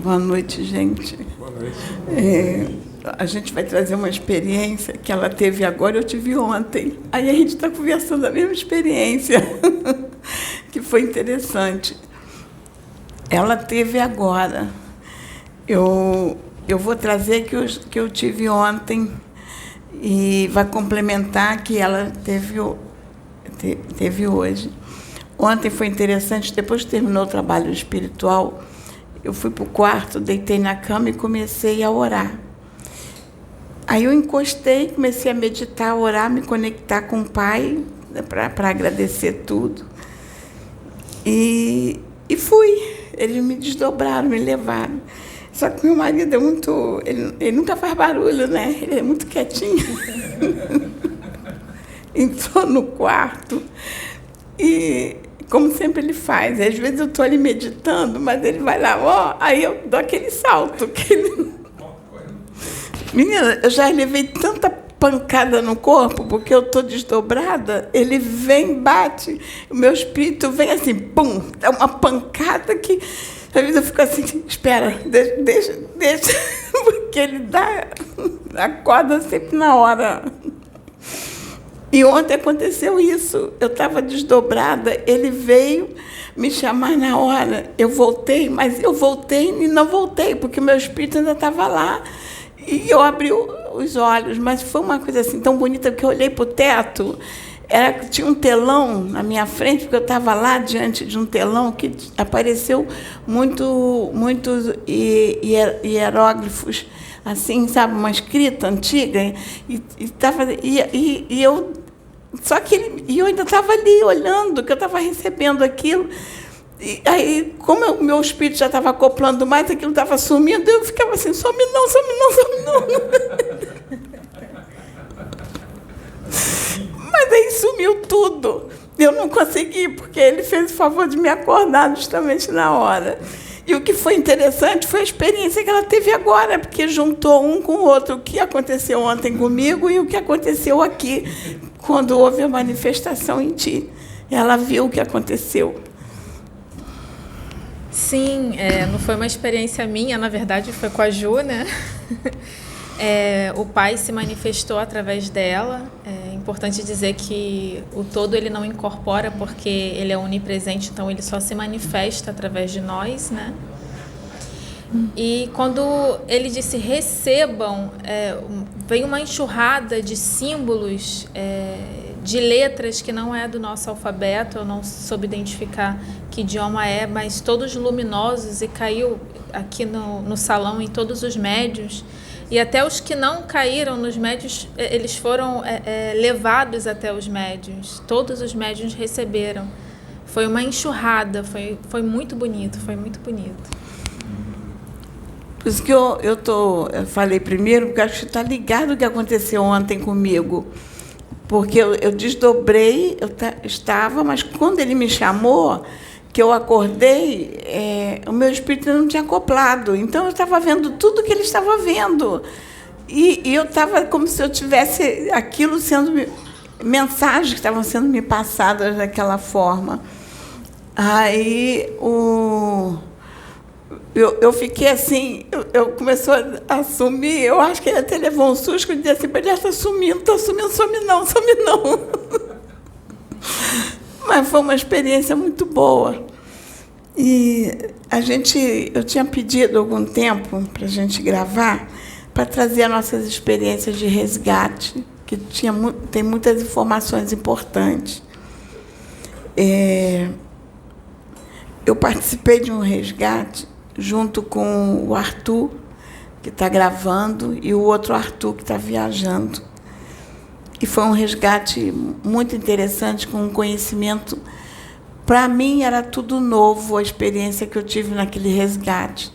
Boa noite, gente. Boa noite. A gente vai trazer uma experiência que ela teve agora, eu tive ontem. Aí a gente está conversando a mesma experiência, que foi interessante. Ela teve agora. Eu vou trazer que eu tive ontem e vai complementar que ela teve hoje. Ontem foi interessante, depois que terminou o trabalho espiritual, eu fui para o quarto, deitei na cama e comecei a orar. Aí eu encostei, comecei a meditar, a orar, me conectar com o Pai, para agradecer tudo. E fui. Eles me desdobraram, me levaram. Só que meu marido é muito... Ele nunca faz barulho, né? Ele é muito quietinho. Entrou no quarto e, como sempre ele faz, às vezes eu estou ali meditando, mas ele vai lá, ó, aí eu dou aquele salto. Menina, eu já levei tanta pancada no corpo, porque eu estou desdobrada, ele vem, bate, o meu espírito vem assim, pum, é uma pancada que, às vezes eu fico assim, espera, deixa, porque ele acorda sempre na hora. E ontem aconteceu isso, eu estava desdobrada, ele veio me chamar na hora, eu voltei, mas eu voltei e não voltei, porque o meu espírito ainda estava lá. E eu abri os olhos, mas foi uma coisa assim tão bonita, que eu olhei para o teto, tinha um telão na minha frente, porque eu estava lá diante de um telão que apareceu muitos hieróglifos, assim, sabe, uma escrita antiga, e eu eu ainda estava ali olhando, que eu estava recebendo aquilo. E aí, como o meu espírito já estava acoplando mais, aquilo estava sumindo, eu ficava assim, some não. Mas aí sumiu tudo. Eu não consegui, porque ele fez o favor de me acordar justamente na hora. E o que foi interessante foi a experiência que ela teve agora, porque juntou um com o outro, o que aconteceu ontem comigo e o que aconteceu aqui, quando houve a manifestação em ti. Ela viu o que aconteceu. Sim, não foi uma experiência minha, na verdade foi com a Ju, né? O Pai se manifestou através dela. É importante dizer que o todo ele não incorpora, porque ele é onipresente, então ele só se manifesta através de nós, né? E quando ele disse recebam, veio uma enxurrada de símbolos, de letras que não é do nosso alfabeto, eu não soube identificar que idioma é, mas todos luminosos, e caiu aqui no salão em todos os médiuns, e até os que não caíram nos médiuns, eles foram levados até os médiuns, todos os médiuns receberam. Foi uma enxurrada, foi muito bonito, foi muito bonito. Por isso que eu falei primeiro, porque acho que está ligado o que aconteceu ontem comigo. Porque eu desdobrei, estava, mas quando ele me chamou, que eu acordei, o meu espírito não tinha acoplado. Então, eu estava vendo tudo que ele estava vendo. E eu estava como se eu tivesse aquilo sendo... mensagens que estavam sendo me passadas daquela forma. Aí, eu fiquei assim, eu começou a sumir, eu acho que ele até levou um susto, e disse assim, mas ele está sumindo, some não. Mas foi uma experiência muito boa. E eu tinha pedido há algum tempo para a gente gravar, para trazer as nossas experiências de resgate, que tem muitas informações importantes. Eu participei de um resgate junto com o Arthur, que está gravando, e o outro Arthur, que está viajando. E foi um resgate muito interessante, com um conhecimento... Para mim, era tudo novo, a experiência que eu tive naquele resgate.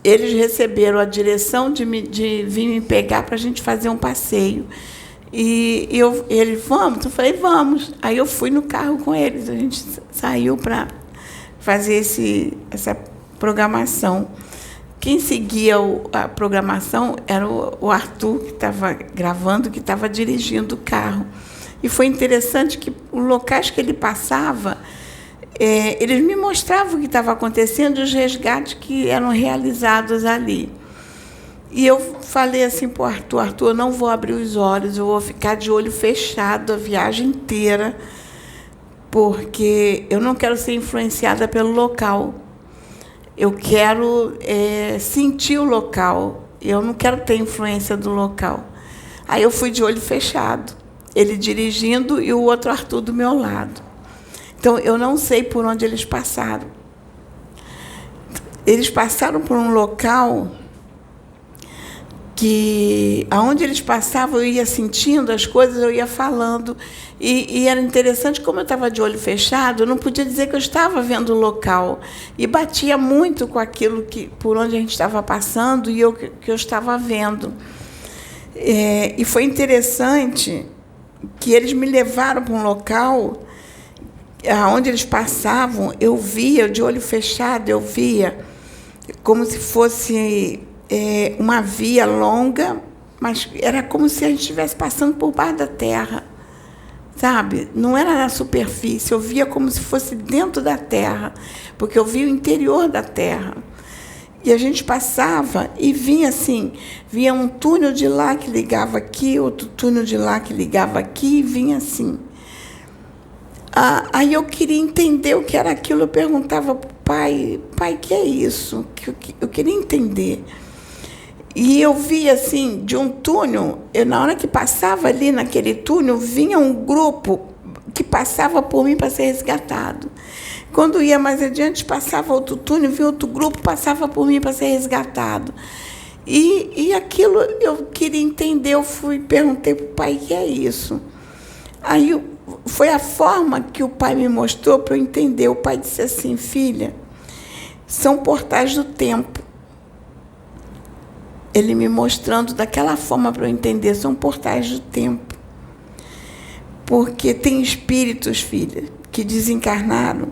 Eles receberam a direção de vir me pegar para a gente fazer um passeio. E ele, vamos? Eu falei, vamos. Aí eu fui no carro com eles, a gente saiu para fazer essa programação. Quem seguia a programação era o Arthur, que estava gravando, que estava dirigindo o carro. E foi interessante que os locais que ele passava, eles me mostravam o que estava acontecendo e os resgates que eram realizados ali. E eu falei assim para o Arthur: Arthur, eu não vou abrir os olhos, eu vou ficar de olho fechado a viagem inteira, porque eu não quero ser influenciada pelo local. Eu quero sentir o local, eu não quero ter influência do local. Aí eu fui de olho fechado, ele dirigindo e o outro Arthur do meu lado. Então, eu não sei por onde eles passaram. Eles passaram por um local que, aonde eles passavam, eu ia sentindo as coisas, eu ia falando. E era interessante, como eu estava de olho fechado, eu não podia dizer que eu estava vendo o local. E batia muito com aquilo por onde a gente estava passando e que eu estava vendo. E foi interessante que eles me levaram para um local onde eles passavam, eu via, de olho fechado, eu via como se fosse uma via longa, mas era como se a gente estivesse passando por baixo da terra, sabe? Não era na superfície, eu via como se fosse dentro da terra, porque eu via o interior da terra. E a gente passava e vinha assim, vinha um túnel de lá que ligava aqui, outro túnel de lá que ligava aqui, e vinha assim. Aí eu queria entender o que era aquilo, eu perguntava para o pai, pai, que é isso? Eu queria entender. E eu via, assim, de um túnel, na hora que passava ali naquele túnel, vinha um grupo que passava por mim para ser resgatado. Quando ia mais adiante, passava outro túnel, vinha outro grupo, passava por mim para ser resgatado. E aquilo eu queria entender, eu perguntei para o pai, que é isso? Aí foi a forma que o pai me mostrou para eu entender. O pai disse assim: filha, são portais do tempo. Ele me mostrando daquela forma para eu entender, são portais do tempo. Porque tem espíritos, filha, que desencarnaram,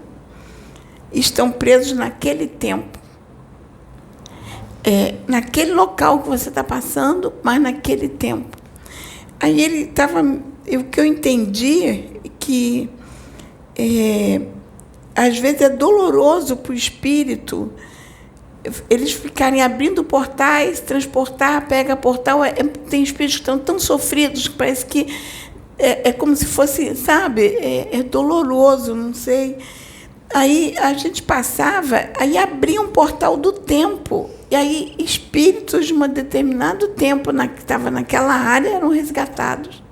estão presos naquele tempo. Naquele local que você está passando, mas naquele tempo. Aí ele estava... O que eu entendi é que, às vezes, é doloroso para o espírito eles ficarem abrindo portais, transportar, pega portal. Tem espíritos que estão tão sofridos que parece que é como se fosse, sabe, é doloroso, não sei. Aí a gente passava, aí abria um portal do tempo, e aí espíritos de um determinado tempo que estavam naquela área eram resgatados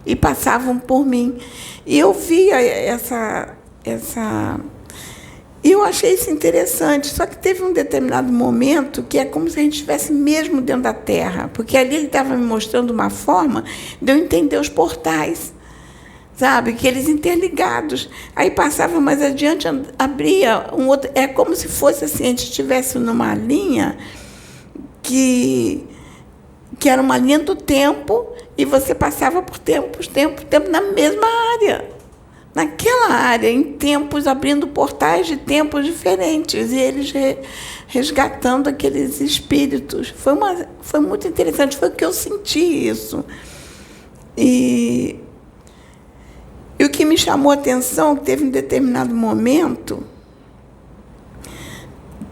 e passavam por mim. E eu via e eu achei isso interessante, só que teve um determinado momento que é como se a gente estivesse mesmo dentro da Terra, porque ali ele estava me mostrando uma forma de eu entender os portais, sabe, que eles interligados. Aí passava mais adiante, abria um outro... É como se fosse assim, a gente estivesse numa linha que era uma linha do tempo, e você passava por tempo na mesma área. Naquela área, em tempos, abrindo portais de tempos diferentes, e eles resgatando aqueles espíritos. Foi muito interessante, foi o que eu senti isso. E o que me chamou a atenção, que teve um determinado momento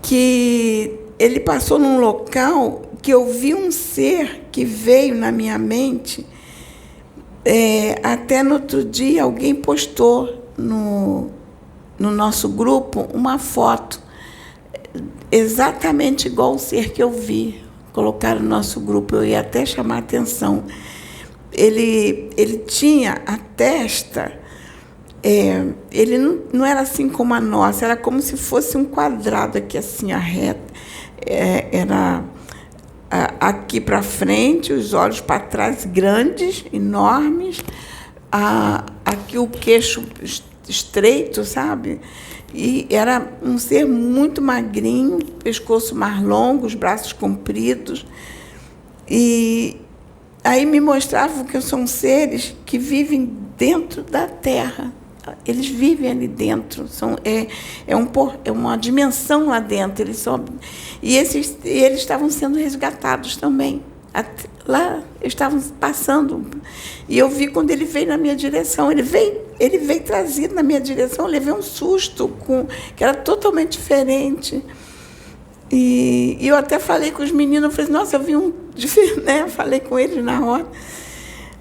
que ele passou num local que eu vi um ser que veio na minha mente. Até no outro dia, alguém postou no nosso grupo uma foto exatamente igual o ser que eu vi. Colocaram no nosso grupo, eu ia até chamar a atenção. Ele tinha a testa, ele não era assim como a nossa, era como se fosse um quadrado aqui, assim, a reta. Era aqui para frente, os olhos para trás grandes, enormes, aqui o queixo estreito, sabe? E era um ser muito magrinho, pescoço mais longo, os braços compridos. E aí me mostravam que são seres que vivem dentro da Terra. Eles vivem ali dentro, é uma dimensão lá dentro. E eles estavam sendo resgatados também. Lá estavam passando. E eu vi quando ele veio na minha direção. Ele veio trazido na minha direção. Eu levei um susto, que era totalmente diferente. E eu até falei com os meninos, eu falei, nossa, eu vi um... né? Falei com eles na hora.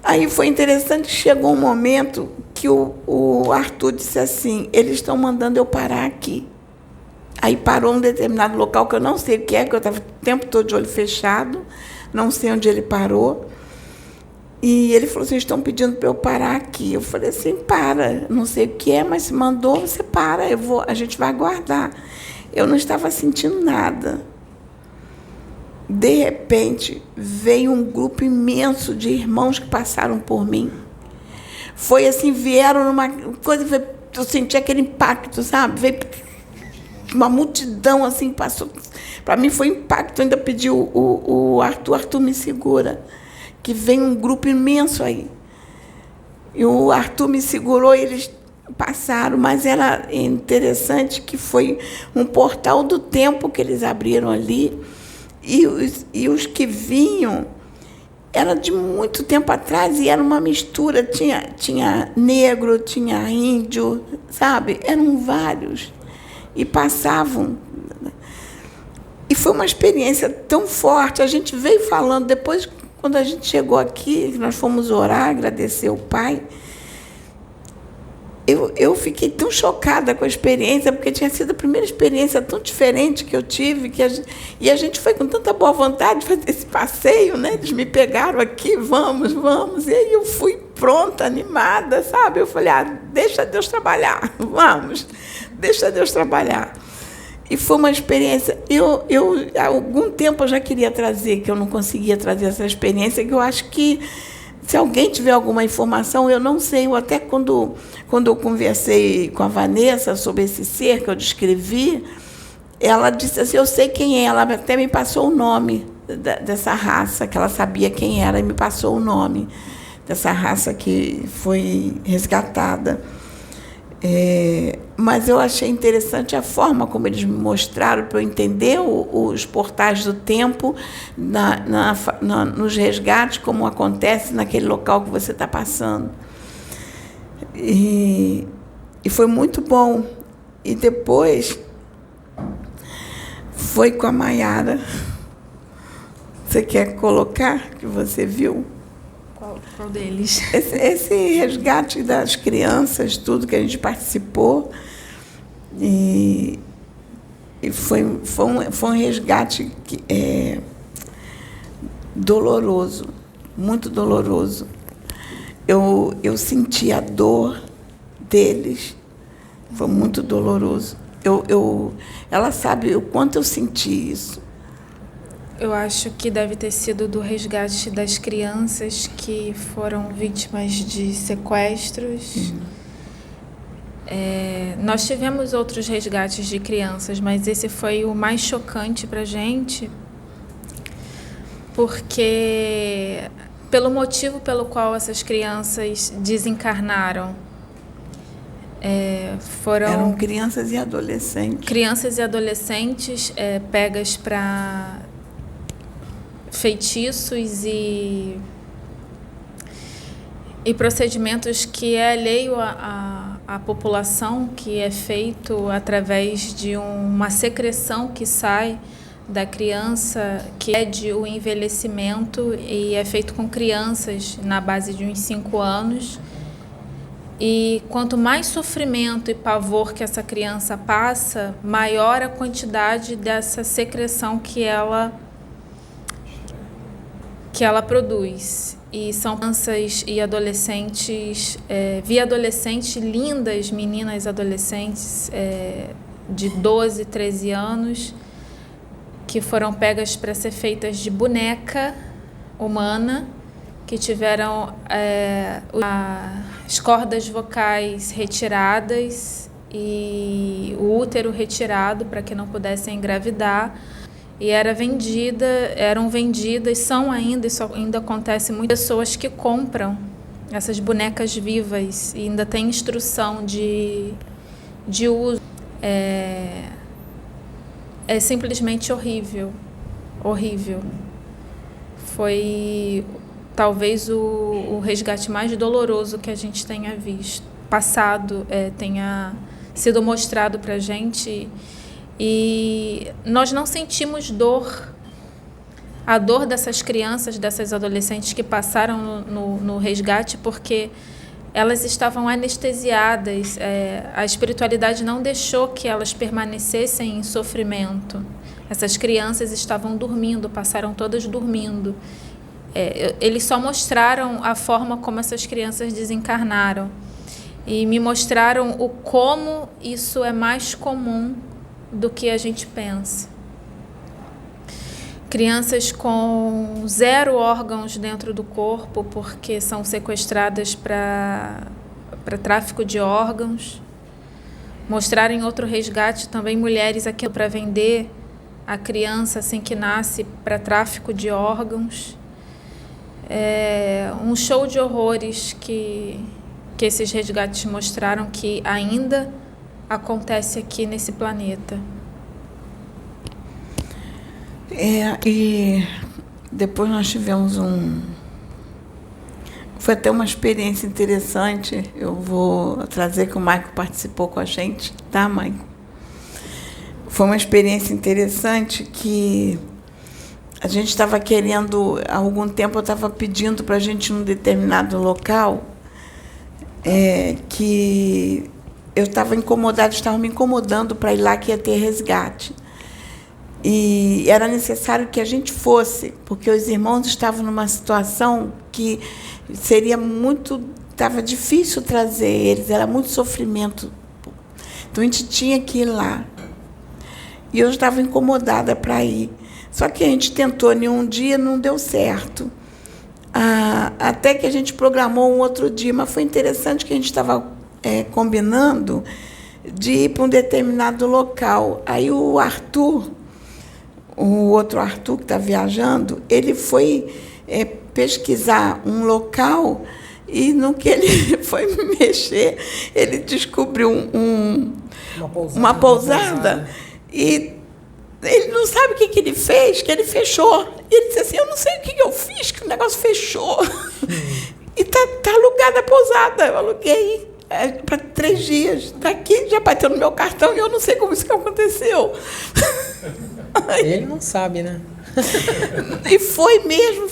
Aí foi interessante que chegou um momento que o Arthur disse assim, eles estão mandando eu parar aqui. Aí parou um determinado local que eu não sei o que é, que eu estava o tempo todo de olho fechado, não sei onde ele parou. E ele falou assim, estão pedindo para eu parar aqui. Eu falei assim, para, não sei o que é, mas se mandou, você para, a gente vai aguardar. Eu não estava sentindo nada. De repente, veio um grupo imenso de irmãos que passaram por mim. Foi assim, vieram numa coisa, eu senti aquele impacto, sabe? Veio uma multidão assim, passou. Para mim foi impacto, eu ainda pedi o Arthur me segura, que vem um grupo imenso aí. E o Arthur me segurou e eles passaram, mas era interessante que foi um portal do tempo que eles abriram ali. E os que vinham era de muito tempo atrás e era uma mistura, tinha negro, tinha índio, sabe? Eram vários. E passavam. E foi uma experiência tão forte. A gente veio falando, depois, quando a gente chegou aqui, nós fomos orar, agradecer o Pai. Eu fiquei tão chocada com a experiência, porque tinha sido a primeira experiência tão diferente que eu tive, e a gente foi com tanta boa vontade de fazer esse passeio, né? Eles me pegaram aqui, vamos, e aí eu fui pronta, animada, sabe? Eu falei, deixa Deus trabalhar, vamos, deixa Deus trabalhar. E foi uma experiência, há algum tempo eu já queria trazer, que eu não conseguia trazer essa experiência, que eu acho que, se alguém tiver alguma informação, eu não sei, eu até quando eu conversei com a Vanessa sobre esse ser que eu descrevi, ela disse assim, eu sei quem é, ela até me passou o nome dessa raça, que ela sabia quem era, e me passou o nome dessa raça que foi resgatada. Mas eu achei interessante a forma como eles me mostraram, para eu entender os portais do tempo nos resgates, como acontece naquele local que você está passando. E foi muito bom. E depois foi com a Maiara. Você quer colocar que você viu? Qual deles? Esse resgate das crianças, tudo que a gente participou. E foi um resgate doloroso, muito doloroso. Eu senti a dor deles, foi muito doloroso. Ela sabe o quanto eu senti isso. Eu acho que deve ter sido do resgate das crianças que foram vítimas de sequestros. Nós tivemos outros resgates de crianças, mas esse foi o mais chocante para a gente, porque pelo motivo pelo qual essas crianças desencarnaram, eram crianças e adolescentes. Crianças e adolescentes pegas para feitiços e procedimentos que é alheio à população, que é feito através de uma secreção que sai da criança, que é o envelhecimento, e é feito com crianças na base de uns 5 anos. E quanto mais sofrimento e pavor que essa criança passa, maior a quantidade dessa secreção que ela produz. E são crianças e adolescentes, vi adolescentes lindas, meninas adolescentes de 12, 13 anos, que foram pegas para ser feitas de boneca humana, que tiveram as cordas vocais retiradas e o útero retirado para que não pudessem engravidar. E eram vendidas, são ainda, isso ainda acontece, muitas pessoas que compram essas bonecas vivas e ainda tem instrução de uso. É simplesmente horrível, horrível. foi talvez o resgate mais doloroso que a gente tenha passado, tenha sido mostrado para a gente. E nós não sentimos dor. A dor dessas crianças, dessas adolescentes que passaram no resgate, porque elas estavam anestesiadas. A espiritualidade não deixou que elas permanecessem em sofrimento. Essas crianças estavam dormindo, passaram todas dormindo. Eles só mostraram a forma como essas crianças desencarnaram. E me mostraram o como isso é mais comum do que a gente pensa. Crianças com 0 órgãos dentro do corpo porque são sequestradas para tráfico de órgãos. Mostraram em outro resgate também mulheres aqui para vender a criança assim que nasce para tráfico de órgãos. Um show de horrores que esses resgates mostraram que ainda acontece aqui nesse planeta. E depois nós tivemos foi até uma experiência interessante. Eu vou trazer que o Maico participou com a gente, tá, Maico? Foi uma experiência interessante que a gente estava querendo, há algum tempo eu estava pedindo para a gente ir num determinado local, que eu estava incomodada, estava me incomodando para ir lá que ia ter resgate. E era necessário que a gente fosse, porque os irmãos estavam numa situação que estava difícil trazer eles, era muito sofrimento. Então, a gente tinha que ir lá. E eu estava incomodada para ir. Só que a gente tentou em um dia, não deu certo. Até que a gente programou um outro dia, mas foi interessante que a gente estava combinando de ir para um determinado local. Aí o Arthur, o outro Arthur que está viajando, ele foi pesquisar um local e no que ele foi mexer, ele descobriu uma pousada e ele não sabe o que ele fez, que ele fechou. E ele disse assim, eu não sei o que eu fiz, que o negócio fechou. E tá alugada a pousada, eu aluguei para 3 dias. Está aqui, já bateu no meu cartão e eu não sei como isso que aconteceu. Ele não sabe, né? E foi mesmo,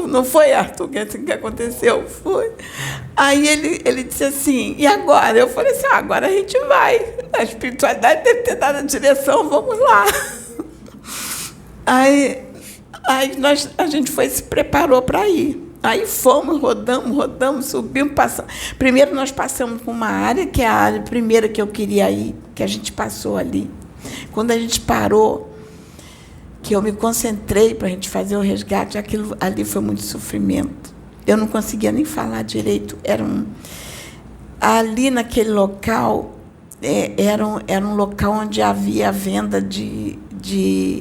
não foi, Arthur, que aconteceu? Foi. Aí ele disse assim, e agora? Eu falei assim, agora a gente vai. A espiritualidade deve ter dado a direção, vamos lá. Aí a gente se preparou para ir. Aí fomos, rodamos, subimos, passamos. Primeiro nós passamos por uma área, que é a área primeira que eu queria ir, que a gente passou ali. Quando a gente parou, que eu me concentrei para a gente fazer o resgate, aquilo ali foi muito sofrimento. Eu não conseguia nem falar direito. Ali naquele local, era um local onde havia a venda de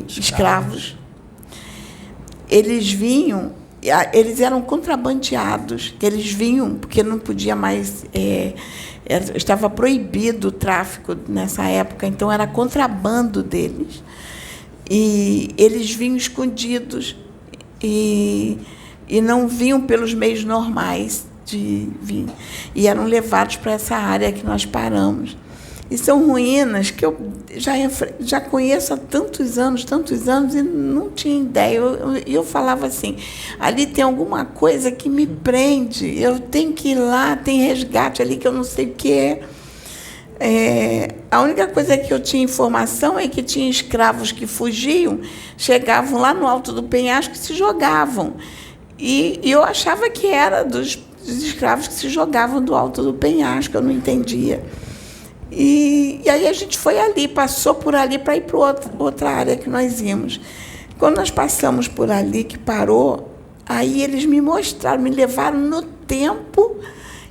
escravos. Eles vinham, eles eram contrabandeados, eles vinham porque não podia mais... estava proibido o tráfico nessa época, então era contrabando deles. E eles vinham escondidos e não vinham pelos meios normais de vir. E eram levados para essa área que nós paramos. E são ruínas que eu já conheço há tantos anos, e não tinha ideia. Eu falava assim, ali tem alguma coisa que me prende, eu tenho que ir lá, tem resgate ali que eu não sei o que é. A única coisa que eu tinha informação é que tinha escravos que fugiam, chegavam lá no alto do penhasco e se jogavam. E eu achava que era dos escravos que se jogavam do alto do penhasco, eu não entendia. E aí a gente foi ali, passou por ali para ir para outra área que nós íamos. Quando nós passamos por ali, que parou, aí eles me mostraram, me levaram no tempo.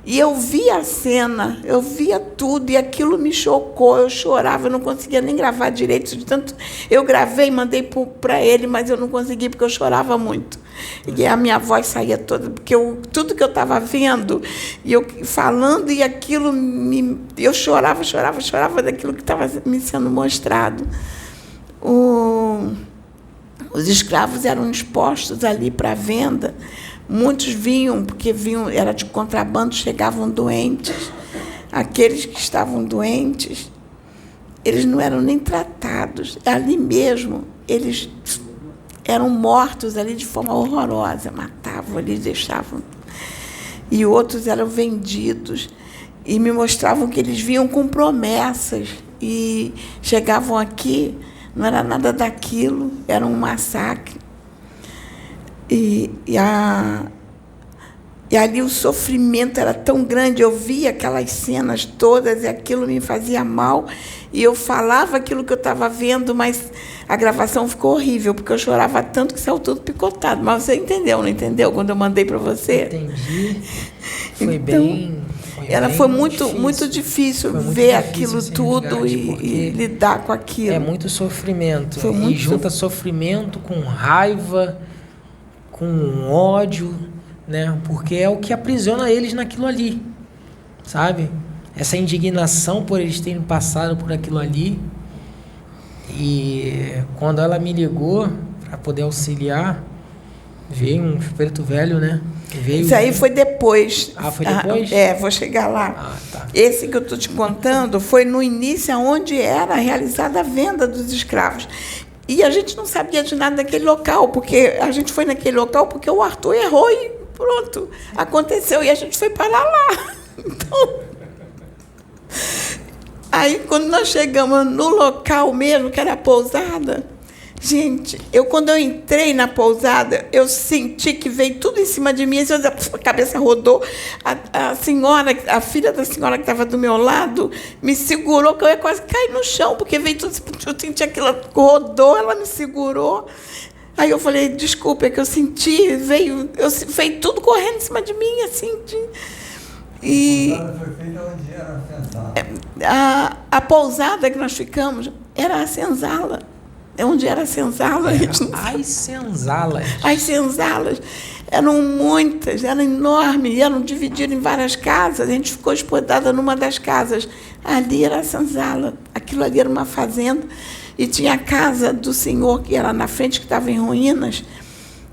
E eu via a cena, eu via tudo, e aquilo me chocou, eu chorava, eu não conseguia nem gravar direito, de tanto eu gravei, mandei para ele, mas eu não consegui, porque eu chorava muito. E a minha voz saía toda, porque tudo que eu estava vendo, e eu falando, e aquilo, eu chorava daquilo que estava me sendo mostrado. Os escravos eram expostos ali para venda. Muitos vinham, porque vinham, era de contrabando, chegavam doentes. Aqueles que estavam doentes, eles não eram nem tratados. Ali mesmo, eles eram mortos ali de forma horrorosa, matavam ali, deixavam. E outros eram vendidos. E me mostravam que eles vinham com promessas. E chegavam aqui, não era nada daquilo, era um massacre. E ali o sofrimento era tão grande, eu via aquelas cenas todas e aquilo me fazia mal. E eu falava aquilo que eu estava vendo, mas a gravação ficou horrível, porque eu chorava tanto que saiu tudo picotado. Mas você entendeu, não entendeu? Quando eu mandei para você? Entendi. Foi então, bem... Foi muito difícil ver aquilo tudo e lidar com aquilo. É muito sofrimento. Foi muito junta sofrimento com raiva, com ódio, né? Porque é o que aprisiona eles naquilo ali, sabe? Essa indignação por eles terem passado por aquilo ali. E quando ela me ligou para poder auxiliar, veio um preto velho, né? Isso aí foi depois. Ah, foi depois? Vou chegar lá. Ah, tá. Esse que eu estou te contando foi no início, onde era realizada a venda dos escravos. E a gente não sabia de nada daquele local, porque a gente foi naquele local porque o Arthur errou e pronto, aconteceu. E a gente foi parar lá. Então, aí, quando nós chegamos no local mesmo, que era a pousada, gente, quando eu entrei na pousada, eu senti que veio tudo em cima de mim, a cabeça rodou. A senhora, a filha da senhora que estava do meu lado, me segurou, que eu ia quase cair no chão, porque veio tudo, eu senti aquilo, rodou, ela me segurou. Aí eu falei, desculpa, é que eu senti, veio tudo correndo em cima de mim, assim, e a pousada foi feita onde era a senzala? A pousada que nós ficamos era a senzala. Onde era a senzala, a gente não sabe. As senzalas. As senzalas eram muitas, eram enormes, eram divididas em várias casas. A gente ficou hospedada numa das casas. Ali era a senzala. Aquilo ali era uma fazenda. E tinha a casa do senhor, que era na frente, que estava em ruínas.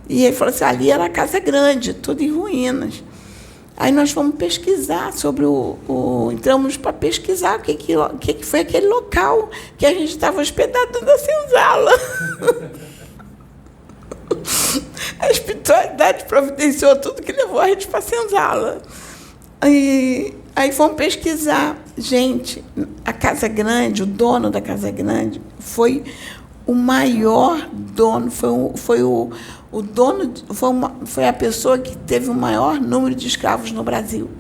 E ele falou assim, ali era a casa grande, tudo em ruínas. Aí nós fomos pesquisar sobre entramos para pesquisar o que foi aquele local que a gente estava hospedado na senzala. A espiritualidade providenciou tudo que levou a gente para a senzala. Aí fomos pesquisar. Gente, a Casa Grande, o dono da Casa Grande, foi o maior dono, foi a pessoa que teve o maior número de escravos no Brasil.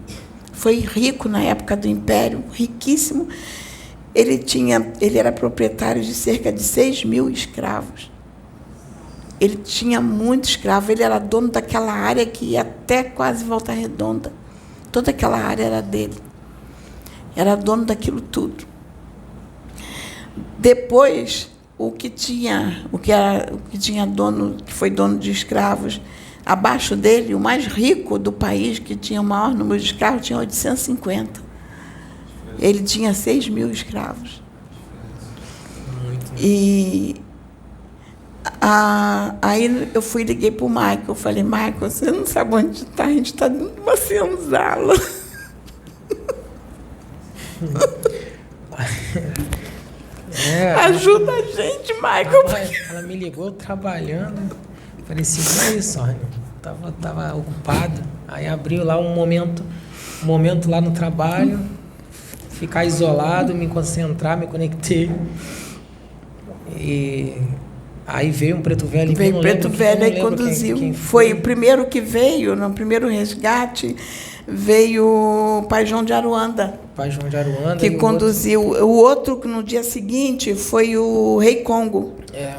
Foi rico na época do Império, riquíssimo. Ele era proprietário de cerca de 6.000 escravos. Ele tinha muito escravo, ele era dono daquela área que ia até quase Volta Redonda. Toda aquela área era dele. Era dono daquilo tudo. Depois, o que foi dono de escravos, abaixo dele, o mais rico do país, que tinha o maior número de escravos, tinha 850. Ele tinha 6.000 escravos. E aí eu liguei para o Michael, eu falei, Michael, você não sabe onde está, a gente está dentro de uma senzala. Ajuda a gente, Michael. Ela me ligou trabalhando. Falei assim, não é isso, Sônia. Tava ocupado. Aí abriu lá um momento lá no trabalho, ficar isolado, me concentrar, me conectei. E aí veio um preto velho. Veio preto velho e conduziu. Quem foi o primeiro que veio, no primeiro resgate, veio o Pai João de Aruanda. Pai João de Aruanda. Que conduziu. O outro, no dia seguinte, foi o Rei Congo.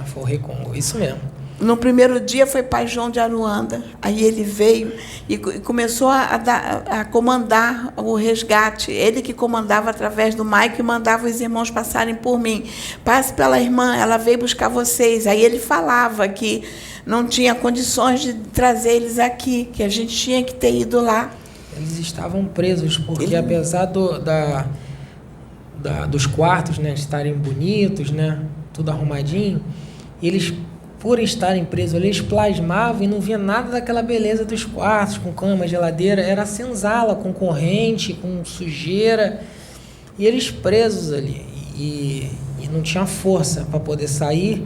Foi o Rei Congo, isso mesmo. No primeiro dia foi Pai João de Aruanda. Aí ele veio e começou a comandar o resgate. Ele que comandava através do Mike e mandava os irmãos passarem por mim. Passe pela irmã, ela veio buscar vocês. Aí ele falava que não tinha condições de trazer eles aqui, que a gente tinha que ter ido lá. Eles estavam presos, porque apesar dos quartos, né, estarem bonitos, né, tudo arrumadinho, eles por estarem presos ali, eles plasmavam e não via nada daquela beleza dos quartos, com cama, geladeira, era senzala, com corrente, com sujeira, e eles presos ali, e não tinha força para poder sair,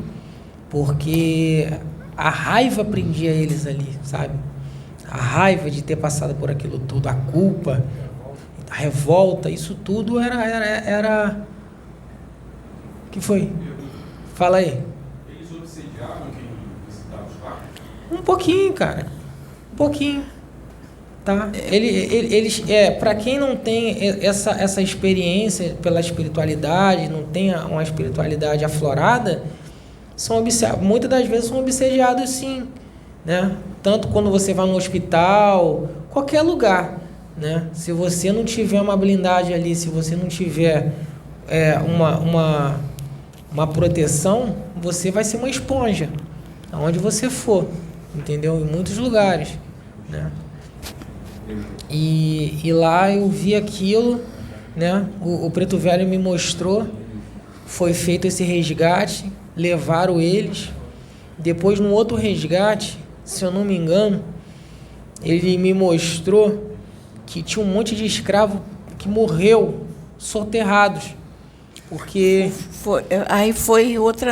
porque a raiva prendia eles ali, sabe? A raiva de ter passado por aquilo tudo, a culpa, a revolta, isso tudo era... O que foi? Fala aí. Eles obsediavam quem visitava os quartos? Um pouquinho, cara. Um pouquinho. Tá? Eles, para quem não tem essa experiência pela espiritualidade, não tem uma espiritualidade aflorada, muitas das vezes são obsediados, sim, né? Tanto quando você vai no hospital, qualquer lugar, né? Se você não tiver uma blindagem ali, se você não tiver uma proteção, você vai ser uma esponja, aonde você for, entendeu? Em muitos lugares, né? E lá eu vi aquilo, né? O Preto Velho me mostrou, foi feito esse resgate, levaram eles. Depois, no outro resgate, se eu não me engano, ele me mostrou que tinha um monte de escravo que morreu soterrados, porque... Aí foi outro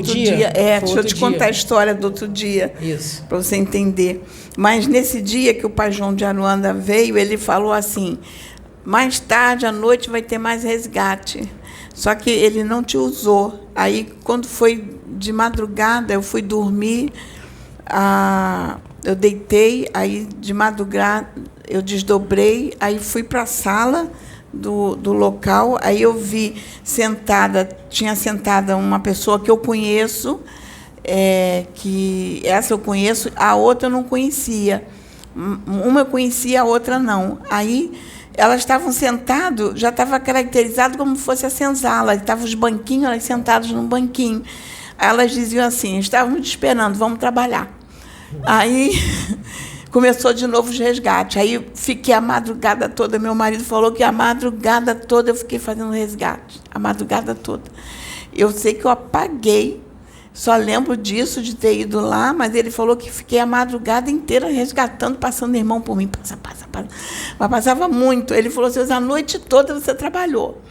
dia. Deixa eu te contar a história do outro dia. Isso. Para você entender. Mas nesse dia que o Pai João de Aruanda veio, ele falou assim, mais tarde, à noite, vai ter mais resgate. Só que ele não te usou. Aí, quando foi de madrugada, eu fui dormir, eu deitei, aí de madrugada eu desdobrei, aí fui para a sala do local, aí eu vi tinha sentada uma pessoa que eu conheço, que essa eu conheço, a outra eu não conhecia. Uma eu conhecia, a outra não. Aí elas estavam sentadas, já estava caracterizado como se fosse a senzala, estavam os banquinhos, elas sentadas num banquinho. Aí elas diziam assim, estávamos te esperando, vamos trabalhar. Aí começou de novo os resgates. Aí fiquei a madrugada toda, meu marido falou que a madrugada toda eu fiquei fazendo resgate, a madrugada toda. Eu sei que eu apaguei, só lembro disso, de ter ido lá, mas ele falou que fiquei a madrugada inteira resgatando, passando irmão por mim. Passa. Mas passava muito. Ele falou assim, a noite toda você trabalhou.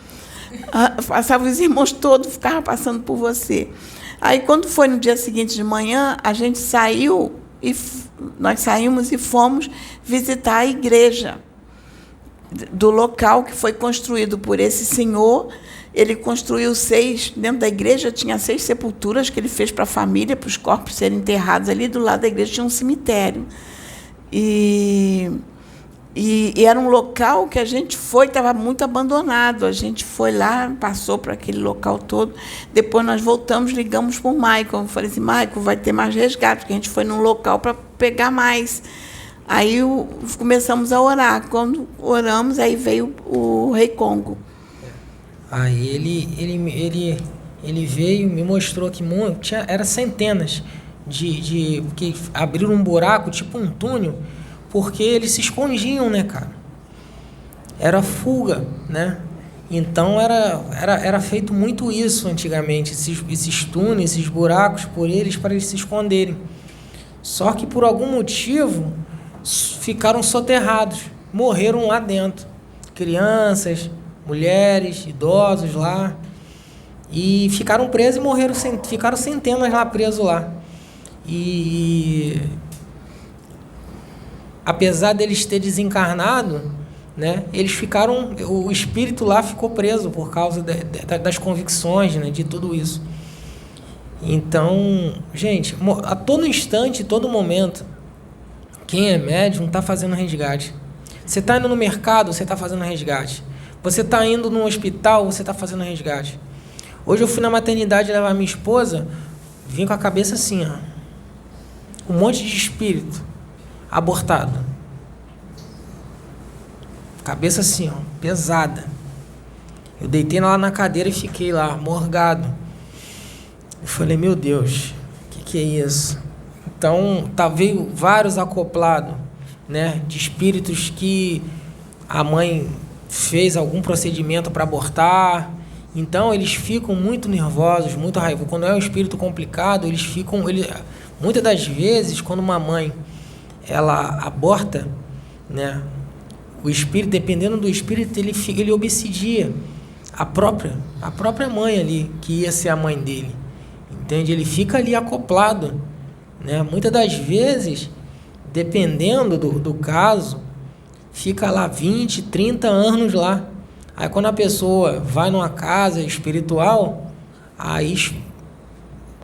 Passava os irmãos todos, ficavam passando por você. Aí, quando foi no dia seguinte de manhã, a gente saiu, nós saímos e fomos visitar a igreja do local que foi construído por esse senhor. Ele construiu 6, dentro da igreja tinha 6 sepulturas que ele fez para a família, para os corpos serem enterrados. Ali do lado da igreja tinha um cemitério. E era um local que a gente foi, estava muito abandonado. A gente foi lá, passou por aquele local todo. Depois nós voltamos, ligamos para o Michael. Eu falei assim, Michael, vai ter mais resgate, porque a gente foi num local para pegar mais. Aí começamos a orar. Quando oramos, aí veio o Rei Congo. Aí ele veio, me mostrou que era centenas que abriram um buraco, tipo um túnel, porque eles se escondiam, né, cara? Era fuga, né? Então era feito muito isso antigamente, esses túneis, esses buracos para eles se esconderem. Só que por algum motivo ficaram soterrados, morreram lá dentro. Crianças, mulheres, idosos lá, e ficaram presos e morreram, ficaram centenas lá presos lá. E apesar deles ter desencarnado, né, eles ficaram, o espírito lá ficou preso por causa das convicções, né, de tudo isso. Então, gente, a todo instante, todo momento, quem é médium está fazendo resgate. Você está indo no mercado, você está fazendo resgate. Você está indo no hospital, você está fazendo resgate. Hoje eu fui na maternidade levar minha esposa, vim com a cabeça assim, ó, um monte de espírito abortado. Cabeça assim, ó, pesada. Eu deitei lá na cadeira e fiquei lá, morgado. Eu falei, meu Deus, o que é isso? Então, veio vários acoplados, né, de espíritos que a mãe fez algum procedimento para abortar Então, eles ficam muito nervosos, muito raivosos. Quando é um espírito complicado, muitas das vezes, quando uma mãe ela aborta, né, o espírito, dependendo do espírito, ele obsidia a própria mãe ali, que ia ser a mãe dele. Entende? Ele fica ali acoplado, né? Muitas das vezes, dependendo do caso, fica lá 20, 30 anos lá. Aí quando a pessoa vai numa casa espiritual, aí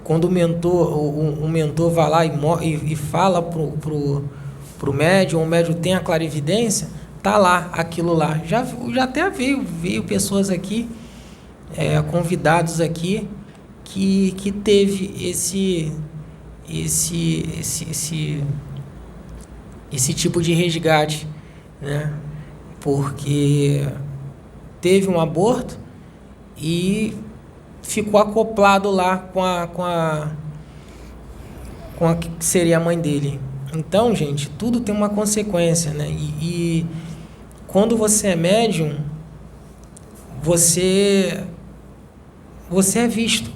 quando o mentor vai lá e fala pro médium, o médium tem a clarividência, tá lá, aquilo lá. Já até veio pessoas aqui, convidados aqui, que teve esse tipo de resgate, né? Porque teve um aborto e ficou acoplado lá com a que seria a mãe dele. Então, gente, tudo tem uma consequência, né? E quando você é médium, você é visto.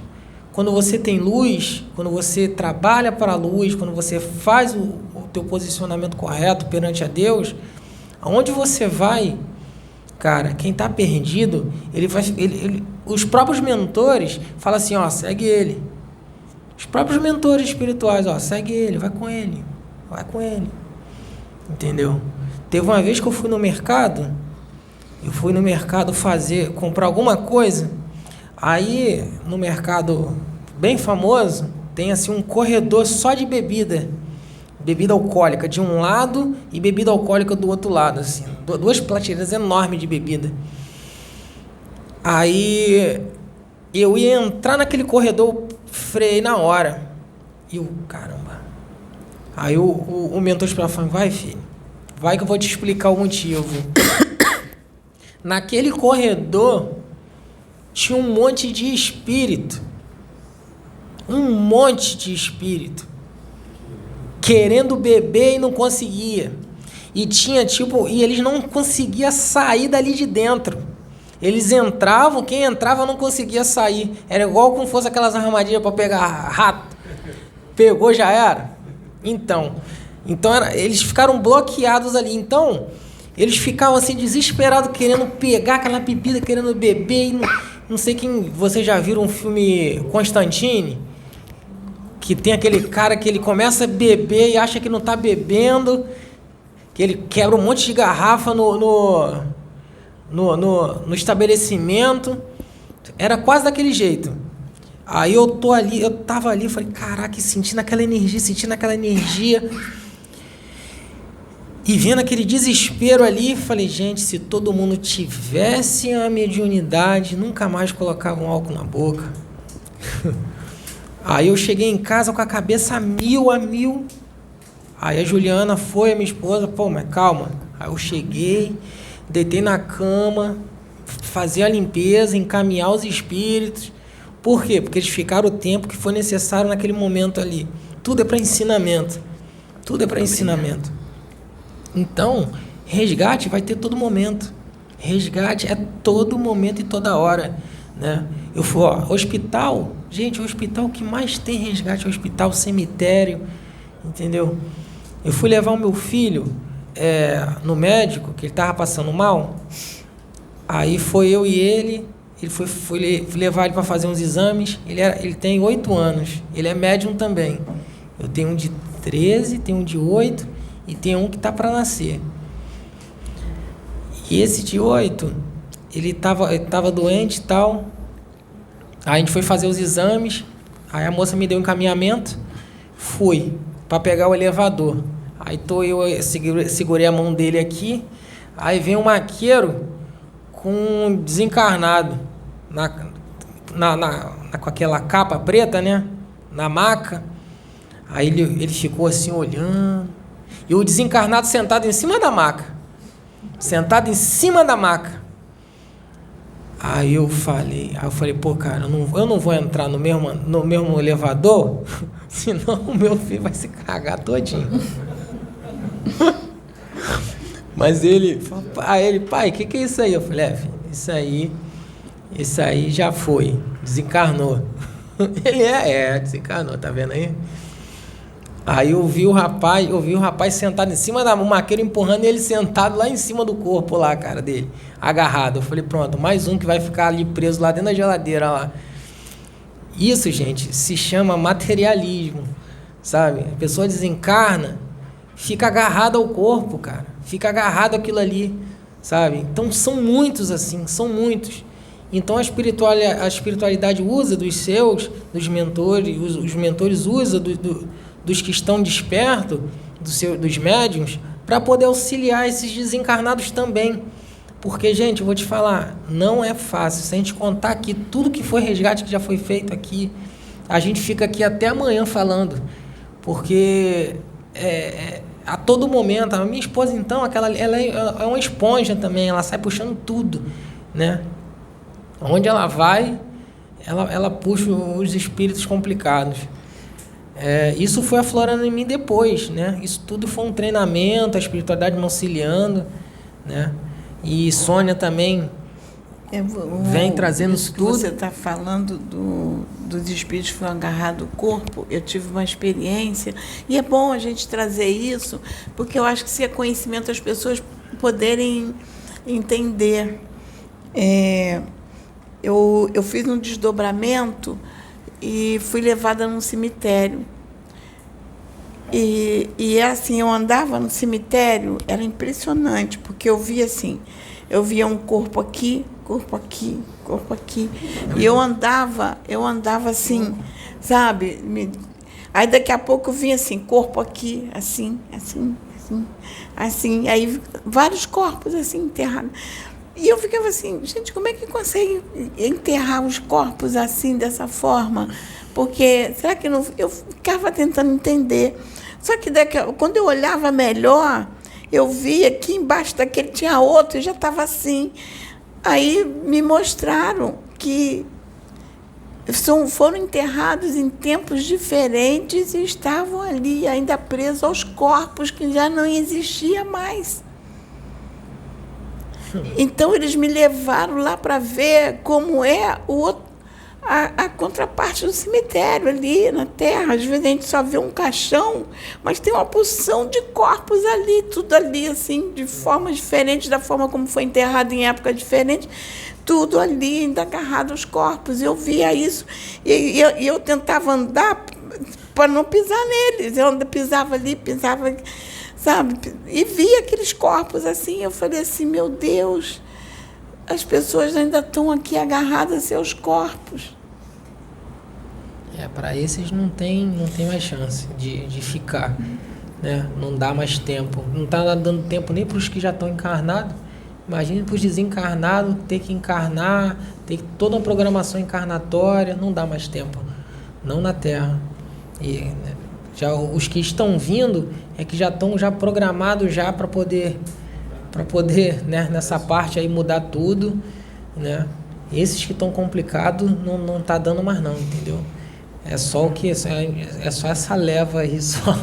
Quando você tem luz, quando você trabalha para a luz, quando você faz o teu posicionamento correto perante a Deus, aonde você vai, cara, quem está perdido, os próprios mentores falam assim, ó, segue ele. Os próprios mentores espirituais, ó, segue ele, vai com ele. Entendeu? Teve uma vez que eu fui no mercado comprar alguma coisa. Aí, no mercado bem famoso, tem assim um corredor só de bebida alcoólica de um lado e bebida alcoólica do outro lado, assim, duas prateleiras enormes de bebida. Aí, eu ia entrar naquele corredor, freiei na hora. E eu, caramba. Aí o mentor falou, vai, filho, vai que eu vou te explicar o motivo. Naquele corredor, tinha um monte de espírito. Querendo beber e não conseguia. E eles não conseguiam sair dali de dentro. Eles entravam, quem entrava não conseguia sair. Era igual como fosse aquelas armadilhas para pegar rato. Pegou, já era. Então eles ficaram bloqueados ali. Então, eles ficavam assim desesperados, querendo pegar aquela bebida, querendo beber. E não sei quem... Vocês já viram um filme Constantine? Que tem aquele cara que ele começa a beber e acha que não está bebendo, que ele quebra um monte de garrafa no estabelecimento. Era quase daquele jeito. Aí eu tava ali, falei, caraca, sentindo aquela energia, e vendo aquele desespero ali, falei, gente, se todo mundo tivesse a mediunidade, nunca mais colocava um álcool na boca. Aí eu cheguei em casa com a cabeça a mil. Aí a Juliana foi, a minha esposa, pô, mas calma. Aí eu cheguei, deitei na cama, fazer a limpeza, encaminhar os espíritos. Por quê? Porque eles ficaram o tempo que foi necessário naquele momento ali. Tudo é para ensinamento. Então, resgate vai ter todo momento. Resgate é todo momento e toda hora, né? Eu fui, hospital, gente, o hospital que mais tem resgate é o hospital, cemitério, entendeu? Eu fui levar o meu filho no médico, que ele estava passando mal. Aí foi eu e ele fui levar ele para fazer uns exames. Ele tem 8 anos, ele é médium também. Eu tenho um de 13, tenho um de 8 e tenho um que está para nascer. E esse de 8, ele tava doente e tal. Aí a gente foi fazer os exames, aí a moça me deu um encaminhamento, fui para pegar o elevador. Aí eu segurei a mão dele aqui, aí vem um maqueiro com um desencarnado, com aquela capa preta, né? Na maca. Aí ele ficou assim olhando, e o desencarnado sentado em cima da maca. Aí eu falei, pô, cara, eu não vou entrar no mesmo elevador, senão o meu filho vai se cagar todinho. Mas pai, o que é isso aí? Eu falei, filho, isso aí Esse aí já foi, desencarnou. Ele desencarnou, tá vendo aí? Aí eu vi o rapaz sentado em cima da maqueira, empurrando ele sentado lá em cima do corpo lá, cara, dele, agarrado. Eu falei, pronto, mais um que vai ficar ali preso lá dentro da geladeira lá. Isso, gente, se chama materialismo, sabe? A pessoa desencarna, fica agarrada ao corpo, cara. Fica agarrado àquilo ali, sabe? Então são muitos assim, são muitos. Então a espiritualidade usa dos mentores, os mentores usam dos que estão despertos, dos médiuns, para poder auxiliar esses desencarnados também. Porque, gente, eu vou te falar, não é fácil. Se a gente contar aqui tudo que foi resgate que já foi feito aqui, a gente fica aqui até amanhã falando. Porque a todo momento, a minha esposa, então, ela é uma esponja também, ela sai puxando tudo, né? Onde ela vai, ela puxa os espíritos complicados. Isso foi aflorando em mim depois, né? Isso tudo foi um treinamento, a espiritualidade me auxiliando, né? E Sônia também vem trazendo isso tudo. Você está falando dos espíritos que foram agarrados ao corpo. Eu tive uma experiência, e é bom a gente trazer isso, porque eu acho que se é conhecimento as pessoas poderem entender. Eu fiz um desdobramento e fui levada num cemitério. E assim, eu andava no cemitério, era impressionante, porque eu via assim, eu via um corpo aqui, corpo aqui, corpo aqui. E eu andava assim, sabe? Aí daqui a pouco eu vinha assim, corpo aqui, assim, assim, assim, assim. Aí vários corpos assim enterrados. E eu ficava assim, gente, como é que consegue enterrar os corpos assim, dessa forma? Porque, será que não... Eu ficava tentando entender. Só que quando eu olhava melhor, eu via que embaixo daquele tinha outro e já estava assim. Aí me mostraram que foram enterrados em tempos diferentes e estavam ali, ainda presos aos corpos que já não existia mais. Então, eles me levaram lá para ver como é a contraparte do cemitério ali na terra. Às vezes a gente só vê um caixão, mas tem uma porção de corpos ali, tudo ali, assim, de forma diferente, da forma como foi enterrado em época diferente, tudo ali, ainda agarrado aos corpos. Eu via isso e eu tentava andar para não pisar neles. Eu pisava ali, pisava... sabe? E via aqueles corpos assim, eu falei assim, meu Deus, as pessoas ainda estão aqui agarradas a seus corpos. Para esses não tem mais chance de ficar, né? Não dá mais tempo. Não está dando tempo nem para os que já estão encarnados. Imagina para os desencarnados ter que encarnar, ter toda uma programação encarnatória, não dá mais tempo. Não na Terra. E... já os que estão vindo que já estão programados já para poder, né, nessa parte aí mudar tudo, né? Esses que estão complicados não tá dando mais não, entendeu? É só o que é só essa leva aí só.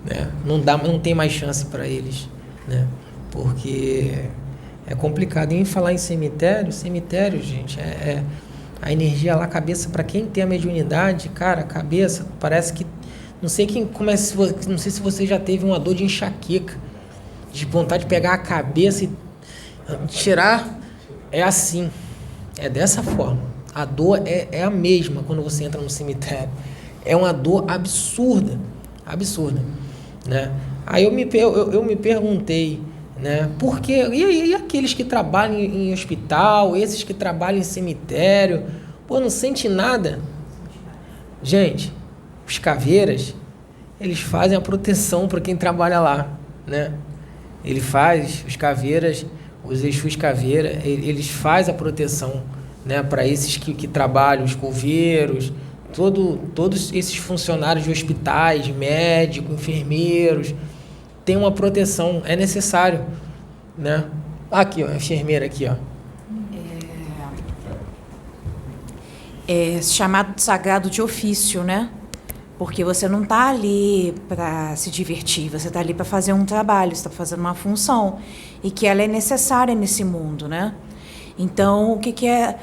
Né? Não tem mais chance para eles, né? Porque é complicado. E em falar em cemitério, gente, a energia lá, a cabeça, para quem tem a mediunidade, cara, a cabeça, parece que... Não sei se você já teve uma dor de enxaqueca, de vontade de pegar a cabeça e tirar. É assim, é dessa forma. A dor é a mesma quando você entra no cemitério. É uma dor absurda, né? Aí eu me perguntei, né? Por quê? E aqueles que trabalham em hospital, esses que trabalham em cemitério, pô, não sente nada? Gente, os caveiras, eles fazem a proteção para quem trabalha lá, né? Os caveiras, os Exus caveira, eles fazem a proteção, né, para esses que trabalham, os coveiros, todos esses funcionários de hospitais, médicos, enfermeiros, tem uma proteção, é necessário, né? Aqui, ó, a enfermeira aqui, ó. É chamado de sagrado de ofício, né? Porque você não está ali para se divertir, você está ali para fazer um trabalho, você está fazendo uma função, e que ela é necessária nesse mundo, né? Então, o que é...